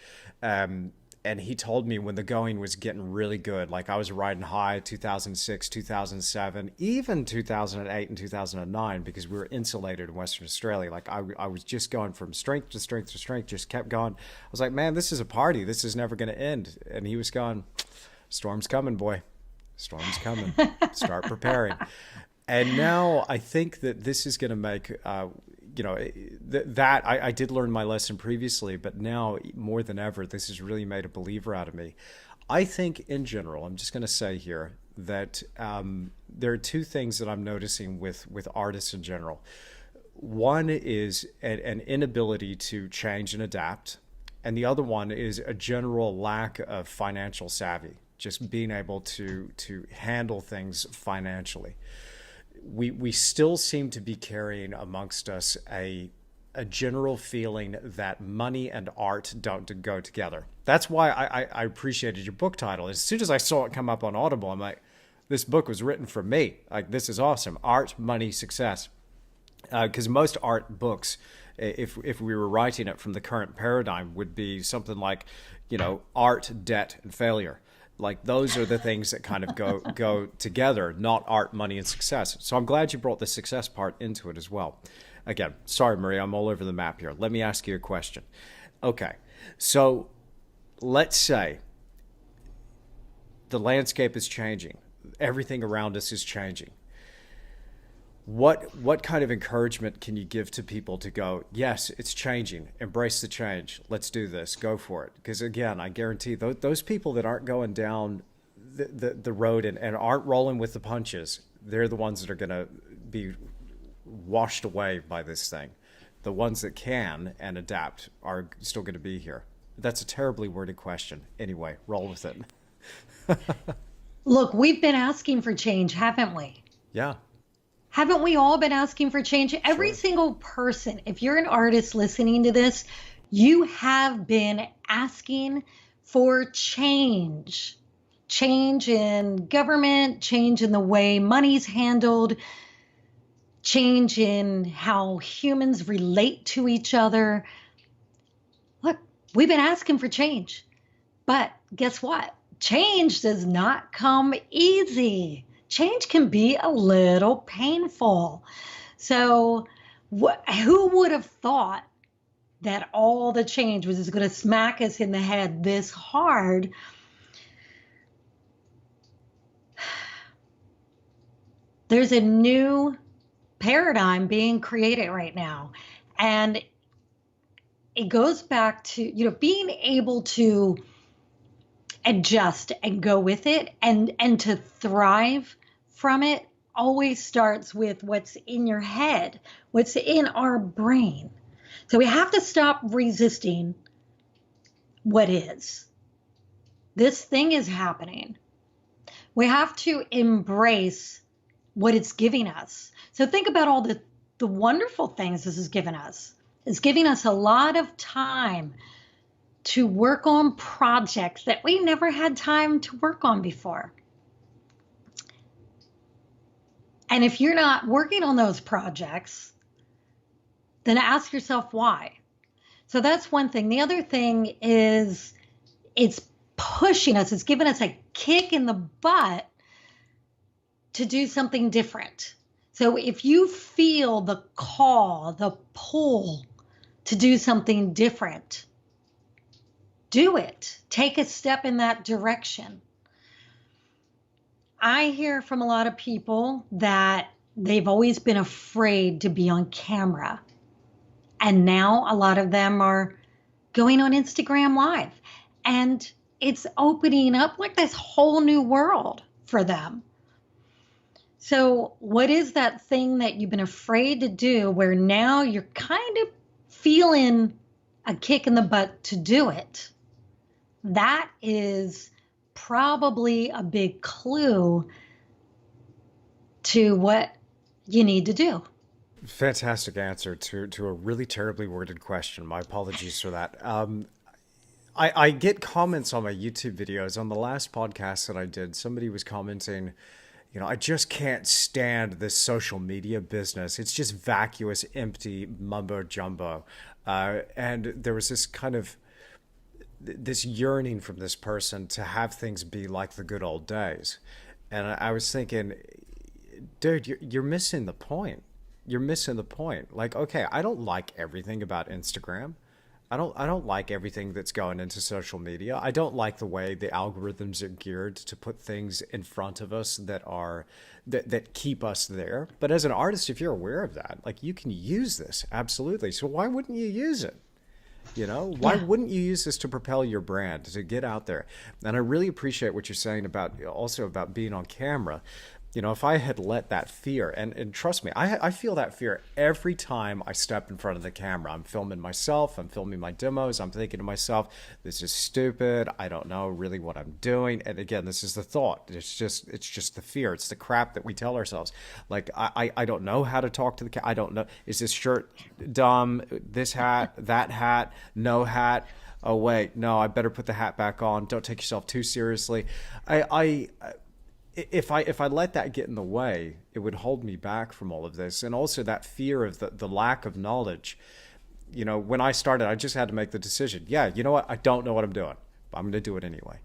And he told me when the going was getting really good, like I was riding high 2006, 2007, even 2008 and 2009, because we were insulated in Western Australia. Like I was just going from strength to strength to strength, just kept going. I was like, man, this is a party. This is never going to end. And he was going, storm's coming, boy. Storm's coming. Start preparing. And now I think that this is going to make, I did learn my lesson previously, but now more than ever, this has really made a believer out of me. I think in general, I'm just going to say here that there are 2 things that I'm noticing with artists in general. One is an inability to change and adapt. And the other one is a general lack of financial savvy, just being able to handle things financially. We still seem to be carrying amongst us a general feeling that money and art don't go together. That's why I appreciated your book title. As soon as I saw it come up on Audible, I'm like, this book was written for me. Like, this is awesome. Art, money, success. Because most art books, if we were writing it from the current paradigm, would be something like, art, debt, and failure. Like those are the things that kind of go together, not art, money, and success. So I'm glad you brought the success part into it as well. Again, sorry, Maria, I'm all over the map here. Let me ask you a question. Okay, so let's say the landscape is changing. Everything around us is changing. What kind of encouragement can you give to people to go, yes, it's changing, embrace the change, let's do this, go for it? Because again, I guarantee those people that aren't going down the road and aren't rolling with the punches, they're the ones that are going to be washed away by this thing. The ones that can and adapt are still going to be here. That's a terribly worded question. Anyway, roll with it. Look, we've been asking for change, haven't we? Yeah. Haven't we all been asking for change? Every single person, if you're an artist listening to this, you have been asking for change. Change in government, change in the way money's handled, change in how humans relate to each other. Look, we've been asking for change. But guess what? Change does not come easy. Change can be a little painful. So who would have thought that all the change was just going to smack us in the head this hard? There's a new paradigm being created right now. And it goes back to, being able to adjust and go with it and to thrive from it always starts with what's in your head, what's in our brain. So we have to stop resisting what is. This thing is happening. We have to embrace what it's giving us. So think about all the wonderful things this has given us. It's giving us a lot of time to work on projects that we never had time to work on before. And if you're not working on those projects, then ask yourself why. So that's one thing. The other thing is it's pushing us, it's giving us a kick in the butt to do something different. So if you feel the call, the pull to do something different, do it. Take a step in that direction. I hear from a lot of people that they've always been afraid to be on camera. And now a lot of them are going on Instagram Live. And it's opening up like this whole new world for them. So what is that thing that you've been afraid to do where now you're kind of feeling a kick in the butt to do it? That is probably a big clue to what you need to do. Fantastic answer to a really terribly worded question. My apologies for that. I get comments on my YouTube videos. On the last podcast that I did, somebody was commenting, I just can't stand this social media business. It's just vacuous, empty mumbo jumbo. And there was this kind of this yearning from this person to have things be like the good old days. And I was thinking, dude, you're missing the point. You're missing the point. Like, okay, I don't like everything about Instagram. I don't like everything that's going into social media. I don't like the way the algorithms are geared to put things in front of us that keep us there. But as an artist, if you're aware of that, like, you can use this, absolutely. So why wouldn't you use it? Why wouldn't you use this to propel your brand, to get out there? And I really appreciate what you're saying about being on camera. If I had let that fear, and trust me, I feel that fear every time I step in front of the camera. I'm filming myself, I'm filming my demos, I'm thinking to myself, this is stupid, I don't know really what I'm doing. And again, this is the thought. It's just the fear. It's the crap that we tell ourselves. Like, I don't know how to talk to the camera. I don't know. Is this shirt dumb? This hat, that hat, no hat. Oh, wait, no, I better put the hat back on. Don't take yourself too seriously. If I let that get in the way, it would hold me back from all of this. And also that fear of the lack of knowledge. When I started, I just had to make the decision. Yeah, you know what? I don't know what I'm doing, but I'm going to do it anyway.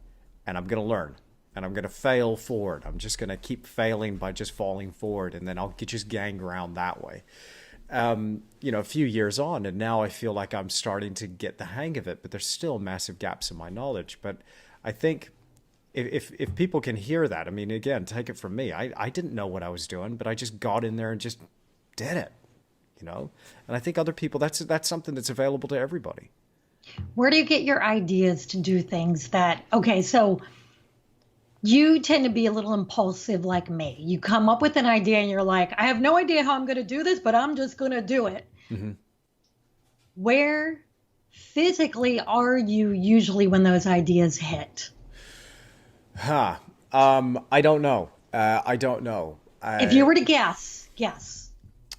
And I'm going to learn. and I'm going to fail forward. I'm just going to keep failing by just falling forward, and then I'll just gang around that way. A few years on, and now I feel like I'm starting to get the hang of it, but there's still massive gaps in my knowledge. But I think if people can hear that, I mean, again, take it from me. I didn't know what I was doing, but I just got in there and just did it, And I think other people, that's something that's available to everybody. Where do you get your ideas to do things so you tend to be a little impulsive like me. You come up with an idea and you're like, I have no idea how I'm going to do this, but I'm just going to do it. Mm-hmm. Where physically are you usually when those ideas hit? I don't know. I don't know. If you were to guess.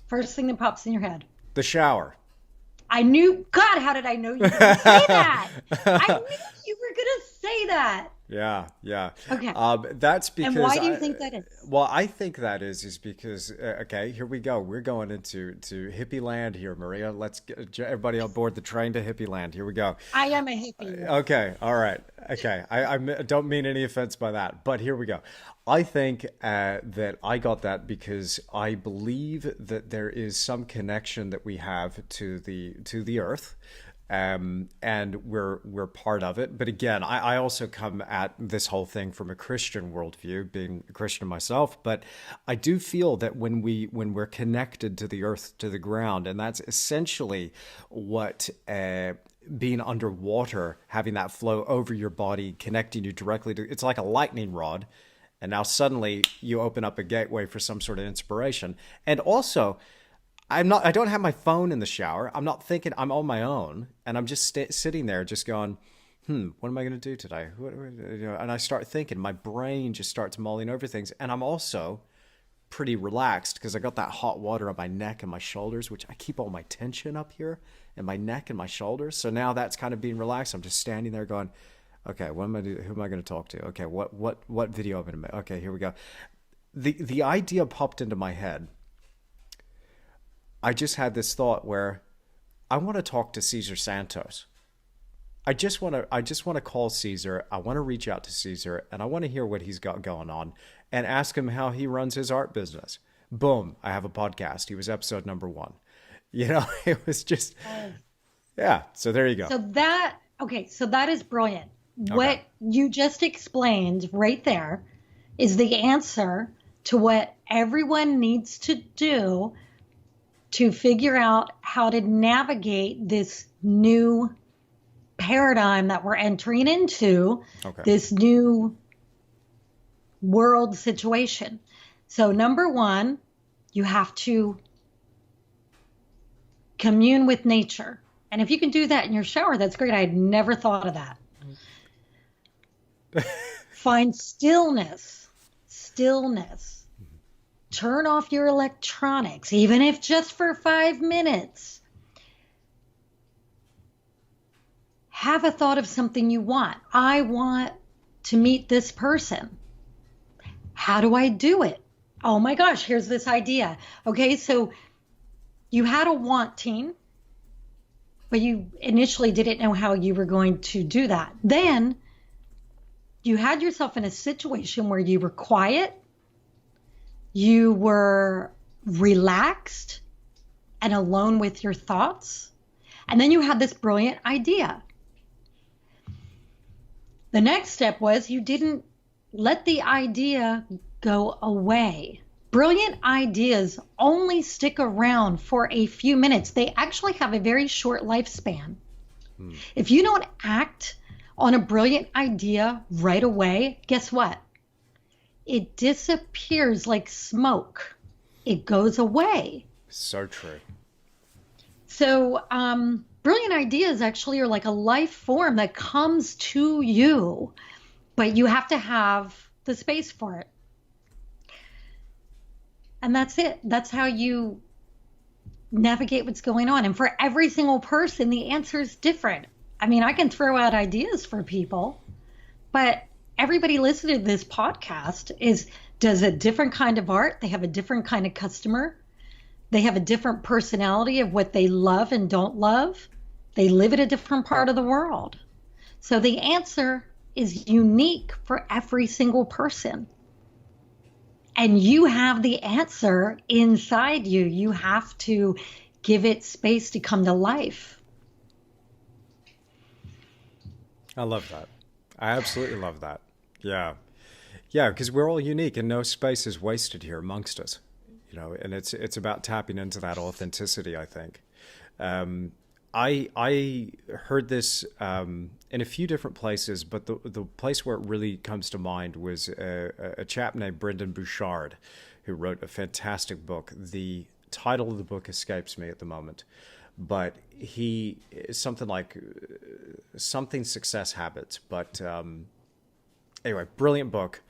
First thing that pops in your head. The shower. I knew, God, how did I know you were going to say that? I knew you were going to say that. Yeah. Okay. That's because. And why do you think that is? Well, I think that is because okay, here we go. We're going into hippie land here, Maria. Let's get everybody on board the train to hippie land. Here we go. I am a hippie. Okay. All right. Okay. I don't mean any offense by that, but here we go. I think that I got that because I believe that there is some connection that we have to the earth. And we're part of it. But again, I also come at this whole thing from a Christian worldview, being a Christian myself. But I do feel that when we're connected to the earth, to the ground, and that's essentially what being underwater, having that flow over your body, connecting you directly to, it's like a lightning rod. And now suddenly you open up a gateway for some sort of inspiration. And also, I don't have my phone in the shower. I'm not thinking, I'm on my own, and I'm just sitting there just going, what am I going to do today? And I start thinking, my brain just starts mulling over things. And I'm also pretty relaxed because I got that hot water on my neck and my shoulders, which I keep all my tension up here in my neck and my shoulders. So now that's kind of being relaxed. I'm just standing there going, okay, what am I doing? Who am I going to talk to? Okay, what video am I going to make? Okay, here we go. The idea popped into my head. I just had this thought where I want to talk to Cesar Santos. I just want to call Cesar. I want to reach out to Cesar, and I want to hear what he's got going on and ask him how he runs his art business. Boom, I have a podcast. He was episode number 1. It was just, yeah. So there you go. So that is brilliant. Okay. What you just explained right there is the answer to what everyone needs to do to figure out how to navigate this new paradigm that we're entering into, this new world situation. So number 1, you have to commune with nature. And if you can do that in your shower, that's great. I had never thought of that. Find stillness. Turn off your electronics, even if just for 5 minutes. Have a thought of something you want. I want to meet this person. How do I do it? Oh my gosh, here's this idea. Okay, so you had a wanting, but you initially didn't know how you were going to do that. Then you had yourself in a situation where you were quiet, you were relaxed and alone with your thoughts. And then you had this brilliant idea. The next step was you didn't let the idea go away. Brilliant ideas only stick around for a few minutes. They actually have a very short lifespan. If you don't act on a brilliant idea right away, guess what? It disappears like smoke. It goes away. So true. So brilliant ideas actually are like a life form that comes to you, but you have to have the space for it. And that's it. That's how you navigate what's going on. And for every single person, the answer is different. I mean, I can throw out ideas for people, but everybody listening to this podcast does a different kind of art. They have a different kind of customer. They have a different personality of what they love and don't love. They live in a different part of the world. So the answer is unique for every single person. And you have the answer inside you. You have to give it space to come to life. I love that. I absolutely love that. Yeah. Yeah, because we're all unique and no space is wasted here amongst us. And it's about tapping into that authenticity, I think. I heard this in a few different places, but the place where it really comes to mind was a chap named Brendan Bouchard, who wrote a fantastic book. The title of the book escapes me at the moment, but he something like something success habits. But anyway, brilliant book.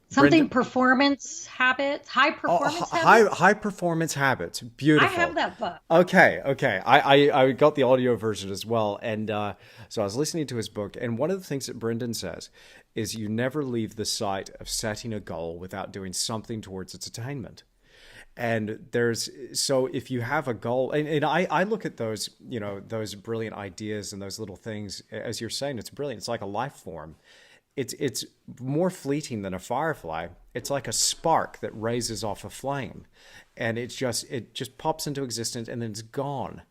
Something performance habits, high performance habits? High performance habits. Beautiful. I have that book. Okay. I got the audio version as well. And so I was listening to his book. And one of the things that Brendan says is you never leave the sight of setting a goal without doing something towards its attainment. And so if you have a goal, and I look at those, those brilliant ideas and those little things, as you're saying, it's brilliant. It's like a life form. It's more fleeting than a firefly. It's like a spark that raises off a flame, and it just pops into existence and then it's gone.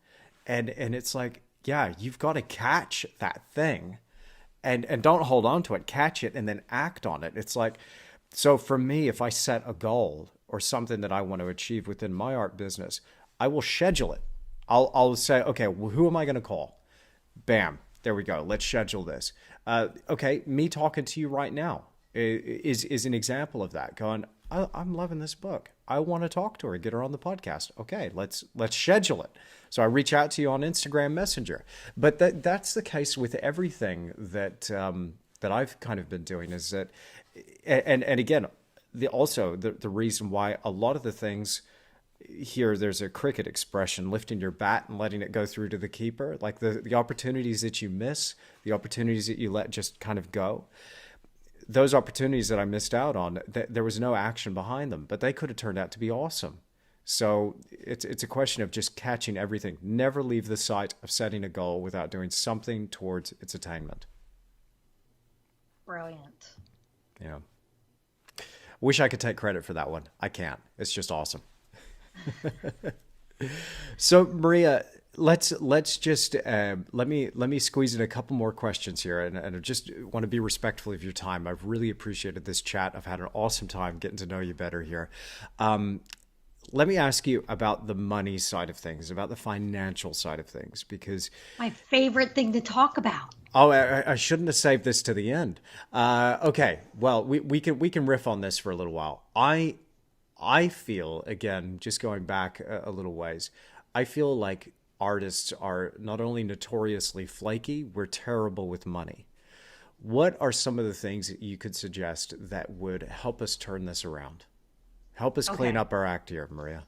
And it's like, yeah, you've got to catch that thing, and don't hold on to it. Catch it and then act on it. It's like, so for me, if I set a goal or something that I want to achieve within my art business, I will schedule it. I'll say, okay, well, who am I going to call? Bam. There we go. Let's schedule this. Okay, me talking to you right now is an example of that. Going, I'm loving this book. I want to talk to her, get her on the podcast. Okay, let's schedule it. So I reach out to you on Instagram Messenger. But that's the case with everything that I've kind of been doing. Is that, and again, the reason why a lot of the things. Here, there's a cricket expression, lifting your bat and letting it go through to the keeper. Like the opportunities that you miss, the opportunities that you let just kind of go. Those opportunities that I missed out on, there was no action behind them, but they could have turned out to be awesome. So it's a question of just catching everything. Never leave the sight of setting a goal without doing something towards its attainment. Brilliant. Yeah. Wish I could take credit for that one. I can't. It's just awesome. So Maria, let's just let me squeeze in a couple more questions here, and I just want to be respectful of your time. I've really appreciated this chat. I've had an awesome time getting to know you better here. Let me ask you about the money side of things, about the financial side of things, because my favorite thing to talk about. Oh, I shouldn't have saved this to the end. Okay, well, we can riff on this for a little while. I feel, again, just going back a little ways, I feel like artists are not only notoriously flaky, we're terrible with money. What are some of the things that you could suggest that would help us turn this around? Help us clean up our act here, Maria.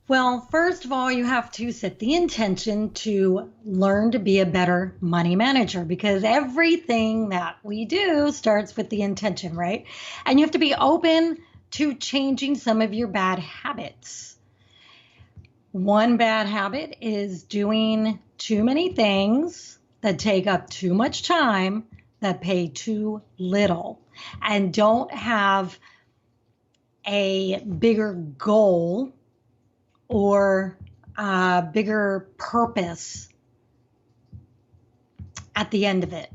Well, first of all, you have to set the intention to learn to be a better money manager, because everything that we do starts with the intention, right? And you have to be open to changing some of your bad habits. One bad habit is doing too many things that take up too much time that pay too little and don't have a bigger goal or a bigger purpose at the end of it.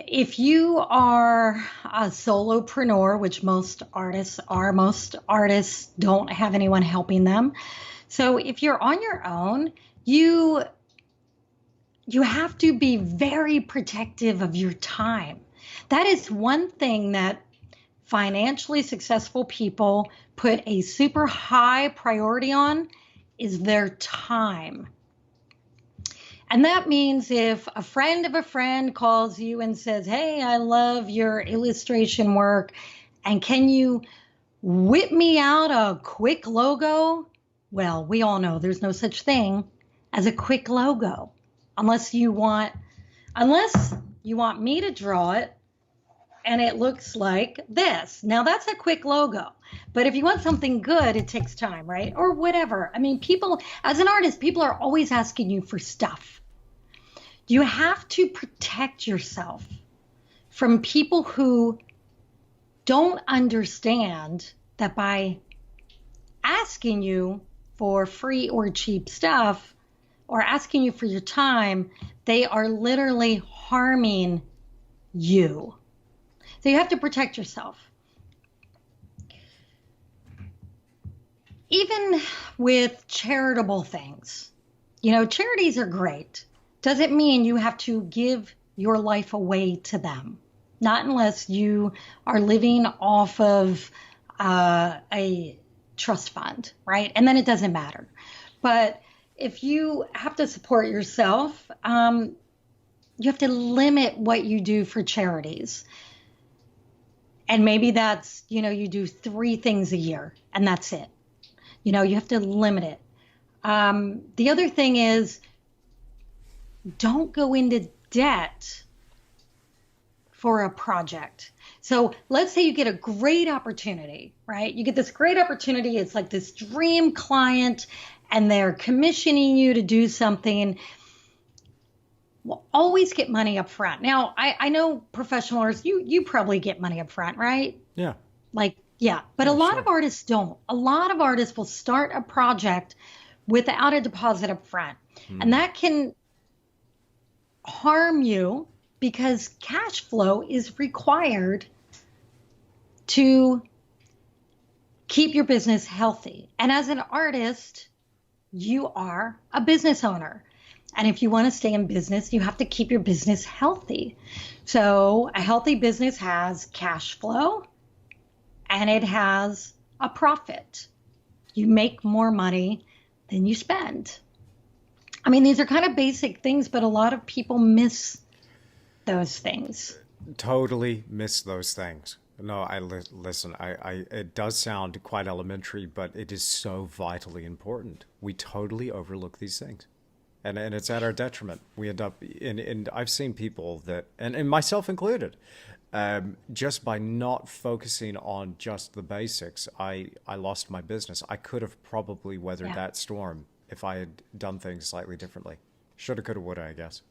If you are a solopreneur, which most artists are, most artists don't have anyone helping them. So if you're on your own, you have to be very protective of your time. That is one thing that financially successful people put a super high priority on, is their time. And that means if a friend of a friend calls you and says, hey, I love your illustration work, and can you whip me out a quick logo? Well, we all know there's no such thing as a quick logo unless you want me to draw it and it looks like this. Now that's a quick logo. But if you want something good, it takes time, right? Or whatever. I mean, people, as an artist, people are always asking you for stuff. You have to protect yourself from people who don't understand that by asking you for free or cheap stuff or asking you for your time, they are literally harming you. So you have to protect yourself. Even with charitable things, charities are great. Doesn't mean you have to give your life away to them. Not unless you are living off of a trust fund, right? And then it doesn't matter. But if you have to support yourself, you have to limit what you do for charities. And maybe that's, you do 3 things a year and that's it. You have to limit it. The other thing is, don't go into debt for a project. So let's say you get a great opportunity, right? You get this great opportunity. It's like this dream client and they're commissioning you to do something. Well, always get money up front. Now, I know professional artists, you probably get money up front, right? Yeah. But a lot of artists don't. A lot of artists will start a project without a deposit up front. And that can harm you because cash flow is required to keep your business healthy. And as an artist, you are a business owner. And if you want to stay in business, you have to keep your business healthy. So a healthy business has cash flow and it has a profit. You make more money than you spend. I mean, these are kind of basic things, but a lot of people miss those things. Totally miss those things. No, listen, it does sound quite elementary, but it is so vitally important. We totally overlook these things. And it's at our detriment. We end up and I've seen people that, and myself included, just by not focusing on just the basics, I lost my business. I could have probably weathered that storm if I had done things slightly differently. Shoulda, coulda, woulda, I guess.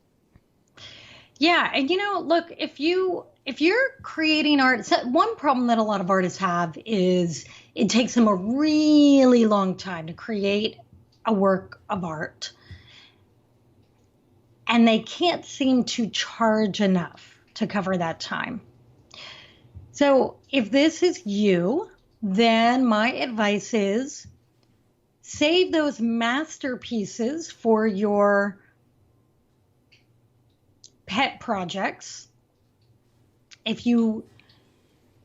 Yeah, and look, if you're creating art, so one problem that a lot of artists have is it takes them a really long time to create a work of art. And they can't seem to charge enough to cover that time. So if this is you, then my advice is save those masterpieces for your pet projects. If you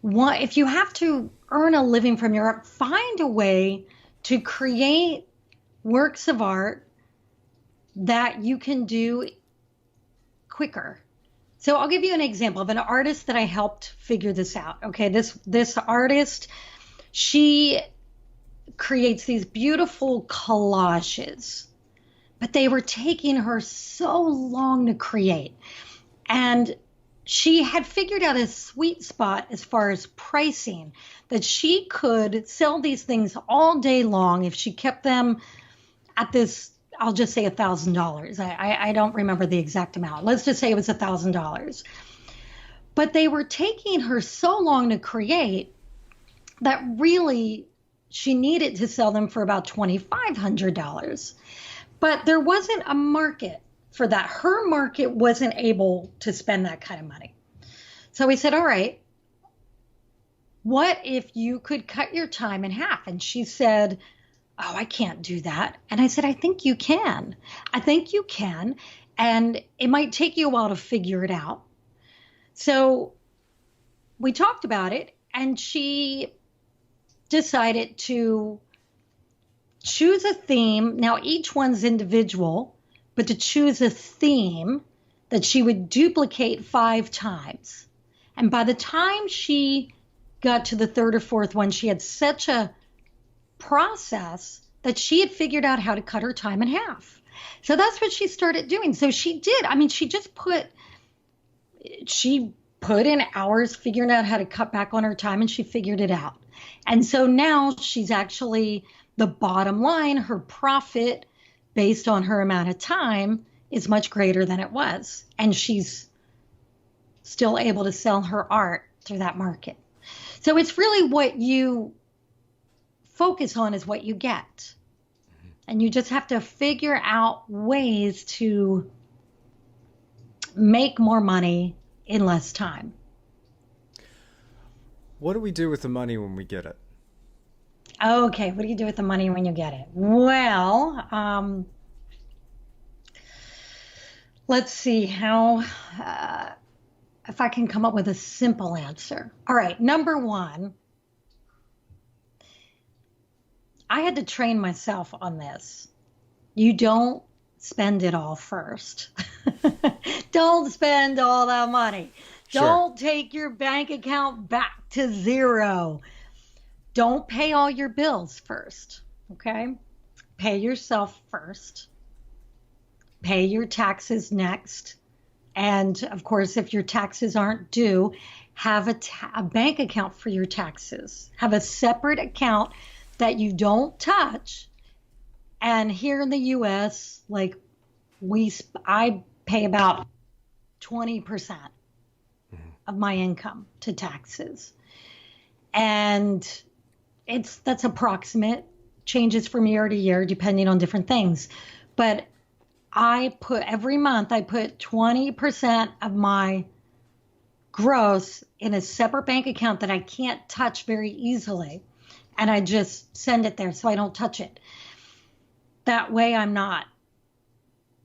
have to earn a living from your art, find a way to create works of art that you can do quicker. So I'll give you an example of an artist that I helped figure this out. Okay, this artist, she creates these beautiful collages, but they were taking her so long to create. And she had figured out a sweet spot as far as pricing, that she could sell these things all day long if she kept them at this, I'll just say $1,000. I don't remember the exact amount. Let's just say it was $1,000. But they were taking her so long to create that really she needed to sell them for about $2,500. But there wasn't a market for that. Her market wasn't able to spend that kind of money. So we said, all right, what if you could cut your time in half? And she said, oh, I can't do that. And I said, I think you can. I think you can. And it might take you a while to figure it out. So we talked about it, and she decided to choose a theme. Now, each one's individual, but to choose a theme that she would duplicate 5 times. And by the time she got to the 3rd or 4th one, she had such a process that she had figured out how to cut her time in half. So that's what she started doing. So she did. I mean, she put in hours figuring out how to cut back on her time, and she figured it out. And so now she's actually, the bottom line, her profit based on her amount of time is much greater than it was. And she's still able to sell her art through that market. So it's really what you focus on is what you get. And you just have to figure out ways to make more money in less time. What do we do with the money when we get it? Okay, what do you do with the money when you get it? Well, let's see how, if I can come up with a simple answer. All right, number one, I had to train myself on this. You don't spend it all first. Don't spend all that money. Sure. Don't take your bank account back to zero. Don't pay all your bills first, okay? Pay yourself first. Pay your taxes next. And of course, if your taxes aren't due, have a bank account for your taxes. Have a separate account that you don't touch. And here in the US, like I pay about 20% of my income to taxes. And that's approximate, changes from year to year depending on different things. But every month I put 20% of my gross in a separate bank account that I can't touch very easily. And I just send it there so I don't touch it. That way I'm not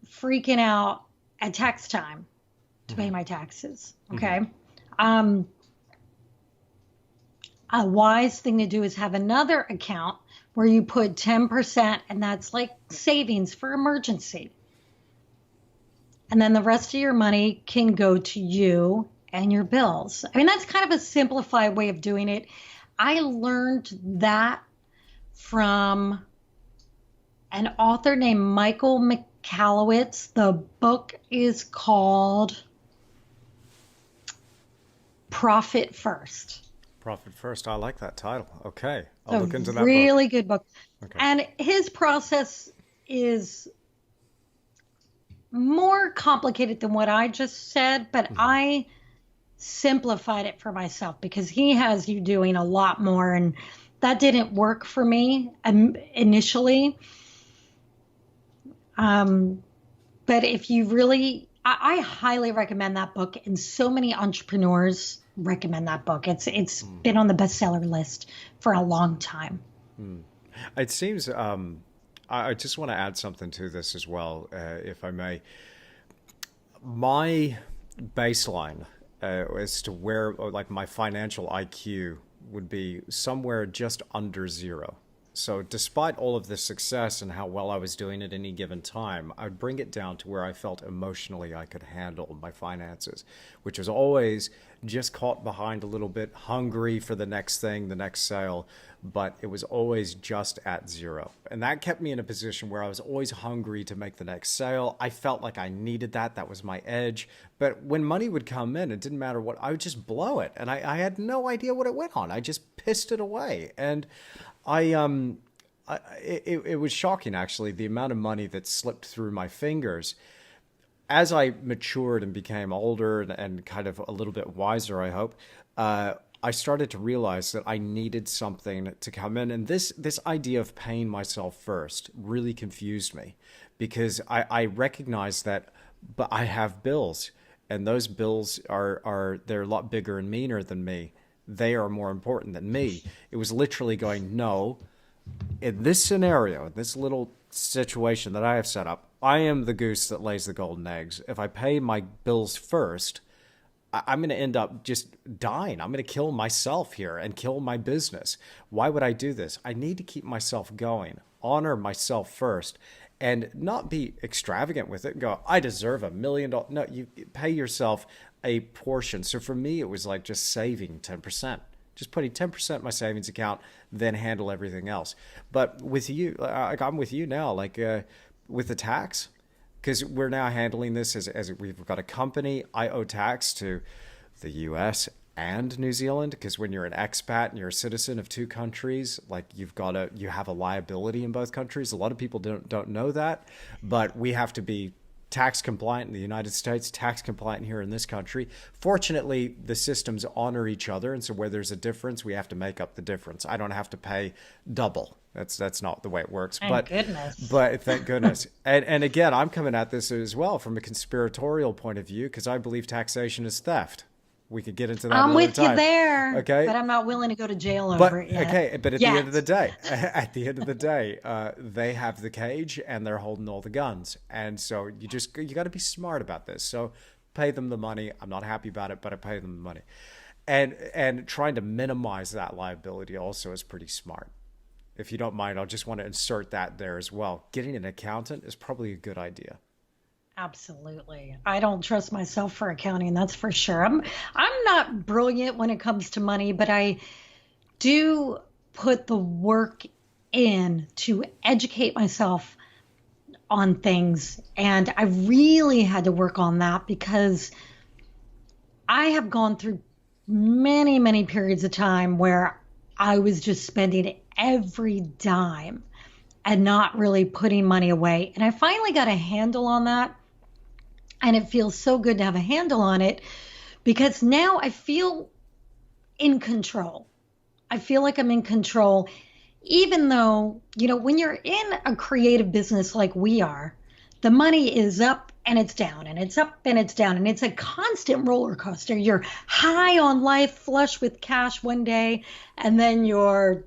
freaking out at tax time to pay my taxes. Okay. A wise thing to do is have another account where you put 10%, and that's like savings for emergency. And then the rest of your money can go to you and your bills. I mean, that's kind of a simplified way of doing it. I learned that from an author named Michael Michalowicz. The book is called Profit First. Profit First. I like that title. Okay. I'll look into that really book. Good book. Okay. And his process is more complicated than what I just said, but I simplified it for myself because he has you doing a lot more, and that didn't work for me initially. But if you really, I highly recommend that book, and so many entrepreneurs recommend that book. It's been on the bestseller list for a long time. It seems, I just want to add something to this as well, if I may. My baseline as to where, like, my financial IQ would be somewhere just under zero. So despite all of this success and how well I was doing at any given time, I'd bring it down to where I felt emotionally I could handle my finances, which was always just caught behind a little bit, hungry for the next thing, the next sale, but it was always just at zero. And that kept me in a position where I was always hungry to make the next sale. I felt like I needed that. That was my edge. But when money would come in, it didn't matter what, I would just blow it. And I had no idea what it went on. I just pissed it away. And it was shocking, actually, the amount of money that slipped through my fingers. As I matured and became older and kind of a little bit wiser, I hope, I started to realize that I needed something to come in. And this idea of paying myself first really confused me, because I recognized that, but I have bills, and those bills they're a lot bigger and meaner than me. They are more important than me. It was literally going, no, in this scenario, in this little situation that I have set up, I am the goose that lays the golden eggs. If I pay my bills first, I'm going to end up just dying. I'm going to kill myself here and kill my business. Why would I do this? I need to keep myself going, honor myself first, and not be extravagant with it and go, I deserve $1 million. No, you pay yourself a portion. So for me, it was like just saving 10%. Just putting 10% in my savings account, then handle everything else. But with you, I'm with you now, like with the tax, because we're now handling this as we've got a company. I owe tax to the US and New Zealand, because when you're an expat and you're a citizen of two countries, like you have a liability in both countries. A lot of people don't know that, but we have to be tax compliant in the United States, tax compliant here in this country. Fortunately, the systems honor each other, and so where there's a difference, we have to make up the difference. I don't have to pay double. That's not the way it works. Thank goodness. But thank goodness. And again, I'm coming at this as well from a conspiratorial point of view because I believe taxation is theft. We could get into that I'm another with time. you there, okay? but I'm not willing to go to jail over it yet. Okay, but at Yet. the end of the day, they have the cage and they're holding all the guns, and so you got to be smart about this. So pay them the money. I'm not happy about it, but I pay them the money, and trying to minimize that liability also is pretty smart. If you don't mind, I'll just want to insert that there as well. Getting an accountant is probably a good idea. Absolutely. I don't trust myself for accounting, that's for sure. I'm not brilliant when it comes to money, but I do put the work in to educate myself on things. And I really had to work on that because I have gone through many, many periods of time where I was just spending every dime and not really putting money away. And I finally got a handle on that. And it feels so good to have a handle on it because now I feel in control. I feel like I'm in control, even though, when you're in a creative business like we are, the money is up and it's down and it's up and it's down. And it's a constant roller coaster. You're high on life, flush with cash one day, and then you're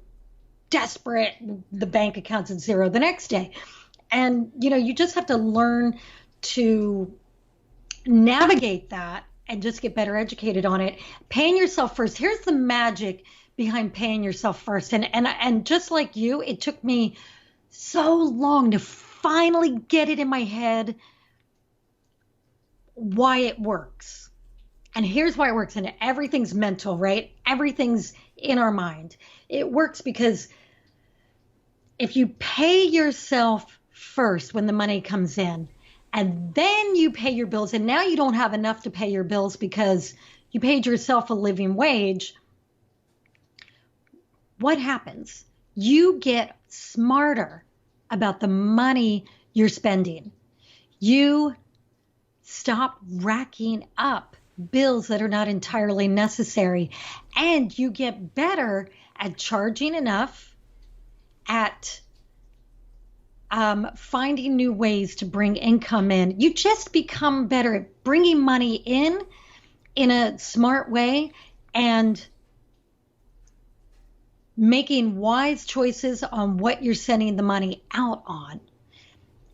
desperate. The bank account's at zero the next day. And, you just have to learn to navigate that and just get better educated on it. Paying yourself first. Here's the magic behind paying yourself first. And just like you, it took me so long to finally get it in my head why it works. And here's why it works. And everything's mental, right? Everything's in our mind. It works because if you pay yourself first when the money comes in, and then you pay your bills, and now you don't have enough to pay your bills because you paid yourself a living wage, what happens? You get smarter about the money you're spending. You stop racking up bills that are not entirely necessary, and you get better at charging enough, at finding new ways to bring income in. You just become better at bringing money in a smart way and making wise choices on what you're sending the money out on.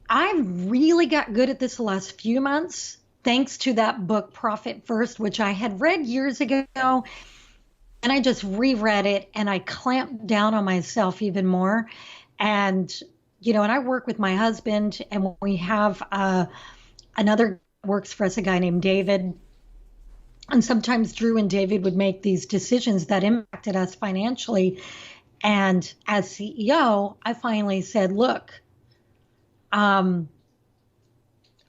I've really got good at this the last few months, thanks to that book, Profit First, which I had read years ago. And I just reread it and I clamped down on myself even more. And and I work with my husband, and we have another works for us, a guy named David. And sometimes Drew and David would make these decisions that impacted us financially. And as CEO, I finally said, look, we're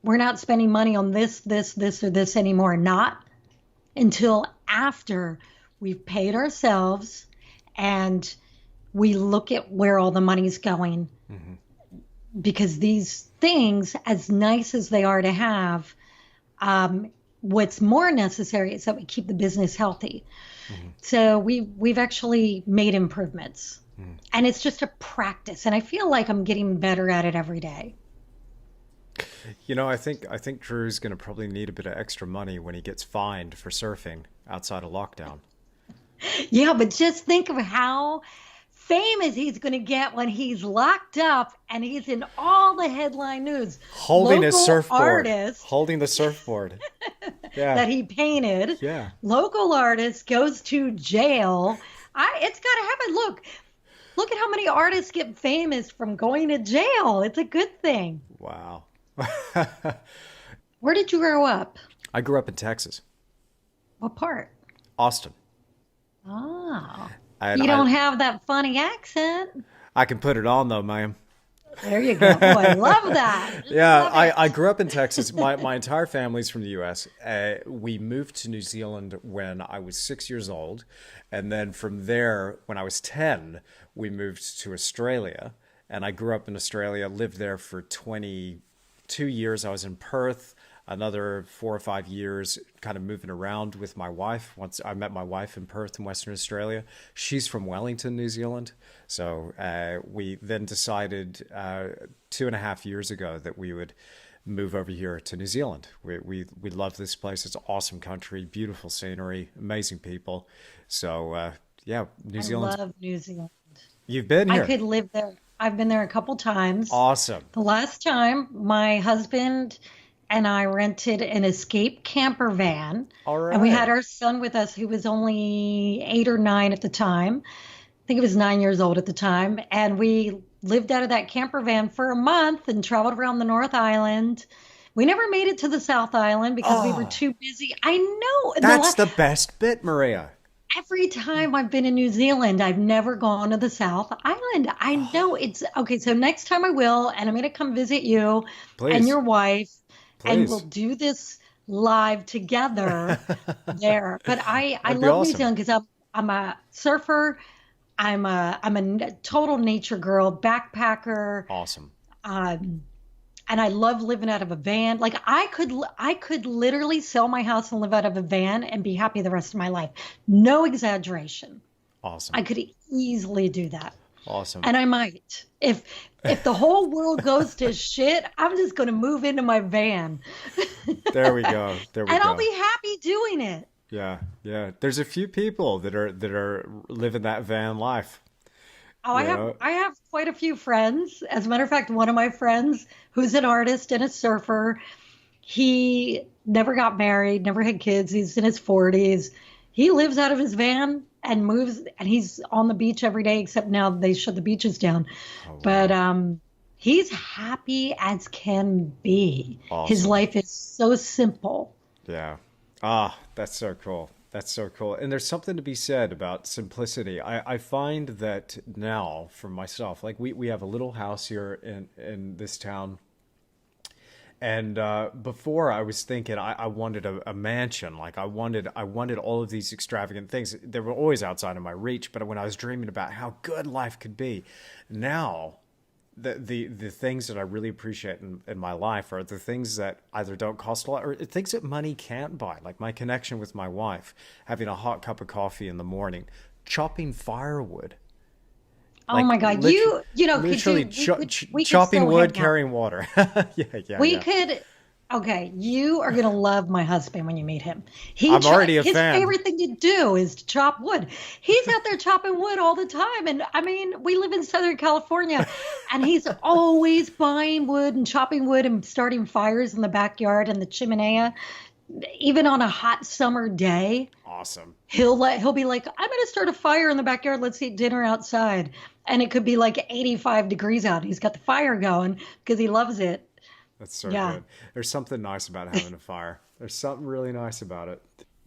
not spending money on this, or this anymore. Not until after we've paid ourselves and we look at where all the money's going. Mm-hmm. Because these things, as nice as they are to have, what's more necessary is that we keep the business healthy. Mm-hmm. So we've actually made improvements. Mm-hmm. And it's just a practice. And I feel like I'm getting better at it every day. I think Drew's going to probably need a bit of extra money when he gets fined for surfing outside of lockdown. Yeah, but just think of how famous he's going to get when he's locked up and he's in all the headline news. Holding a surfboard. Artist holding the surfboard. Yeah. That he painted. Yeah. Local artist goes to jail. It's got to happen. Look at how many artists get famous from going to jail. It's a good thing. Wow. Where did you grow up? I grew up in Texas. What part? Austin. Oh. You don't have that funny accent. I can put it on though, ma'am. There you go. Oh, I love that. Yeah, I grew up in Texas. My entire family's from the U.S. We moved to New Zealand when I was 6 years old. And then from there, when I was 10, we moved to Australia. And I grew up in Australia, lived there for 20 2 years I was in Perth, another 4 or 5 years kind of moving around with my wife. Once I met my wife in Perth in Western Australia. She's from Wellington, New Zealand. So we then decided 2.5 years ago that we would move over here to New Zealand. We love this place. It's an awesome country, beautiful scenery, amazing people. So yeah, New Zealand. I love New Zealand. You've been I here. could live there. I've been there a couple times. Awesome. The last time, my husband and I rented an escape camper van. All And we right. had our son with us, who was only 8 or 9 at the time. I think he was 9 years old at the time. And we lived out of that camper van for a month and traveled around the North Island. We never made it to the South Island because we were Oh, too busy. I know. that's the best bit, Maria. Every time I've been in New Zealand, I've never gone to the South Island. I know it's okay. So next time I will, and I'm going to come visit you and Please, your wife, and we'll please. do this live together there. But I That'd be love New awesome. Zealand because I'm a surfer. I'm a total nature girl, backpacker. Awesome. Um, and I love living out of a van. Like I could literally sell my house and live out of a van and be happy the rest of my life. No exaggeration. Awesome. I could easily do that. Awesome. And I might. If the whole world goes to shit, I'm just going to move into my van. There we go. There we And I'll go. be happy doing it. Yeah, yeah. There's a few people that are living that van life. Oh, I You have know. I have quite a few friends. As a matter of fact, one of my friends who's an artist and a surfer, he never got married, never had kids. He's in his 40s. He lives out of his van and moves, and he's on the beach every day, except now they shut the beaches down. Oh But wow. he's happy as can be. His Awesome. life is so simple. Yeah. Ah, that's so cool. That's so cool. And there's something to be said about simplicity. I find that now for myself, like we have a little house here in this town. And before I was thinking I wanted a mansion. Like I wanted all of these extravagant things. They were always outside of my reach. But when I was dreaming about how good life could be, now the things that I really appreciate in my life are the things that either don't cost a lot or things that money can't buy, like my connection with my wife, having a hot cup of coffee in the morning, chopping firewood, Oh like my God. Could literally we could chopping so wood, hang out. carrying water. Yeah, yeah, We yeah. could, okay, you are gonna love my husband when you meet him. I'm already a His fan. favorite thing to do is to chop wood. He's out there chopping wood all the time, and I mean, we live in Southern California, and he's always buying wood and chopping wood and starting fires in the backyard and the chimney. Even on a hot summer day, Awesome. he'll be like, "I'm gonna start a fire in the backyard. Let's eat dinner outside." And it could be like 85 degrees out. He's got the fire going because he loves it. That's so Yeah. good. There's something nice about having a fire. There's something really nice about it.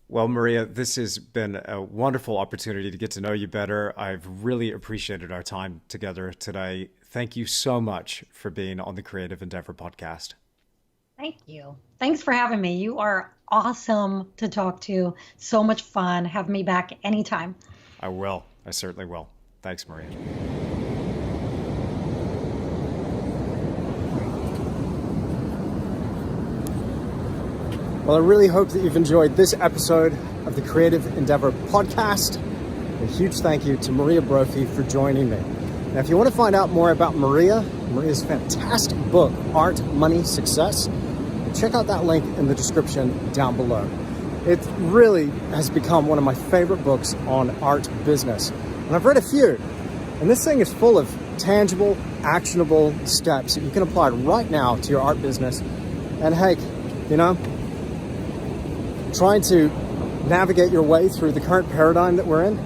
Well, Maria, this has been a wonderful opportunity to get to know you better. I've really appreciated our time together today. Thank you so much for being on the Creative Endeavor podcast. Thank you. Thanks for having me. You are awesome to talk to. So much fun. Have me back anytime. I will. I certainly will. Thanks, Maria. Well, I really hope that you've enjoyed this episode of the Creative Endeavor podcast. A huge thank you to Maria Brophy for joining me. Now, if you want to find out more about Maria's fantastic book, Art, Money, Success, check out that link in the description down below. It really has become one of my favorite books on art business. And I've read a few, and this thing is full of tangible, actionable steps that you can apply right now to your art business. And hey, you know, trying to navigate your way through the current paradigm that we're in,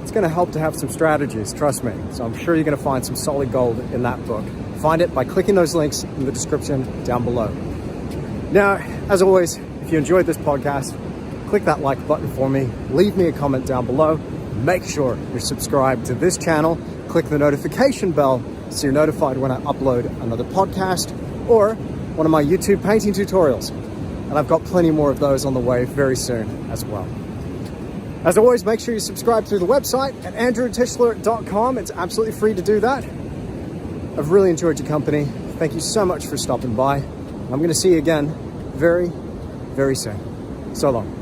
it's going to help to have some strategies, trust me. So I'm sure you're going to find some solid gold in that book. Find it by clicking those links in the description down below. Now, as always, if you enjoyed this podcast, click that like button for me, leave me a comment down below, make sure you're subscribed to this channel, click the notification bell so you're notified when I upload another podcast or one of my YouTube painting tutorials. And I've got plenty more of those on the way very soon as well. As always, make sure you subscribe through the website at andrewtischler.com. It's absolutely free to do that. I've really enjoyed your company. Thank you so much for stopping by. I'm going to see you again very, very soon. So long.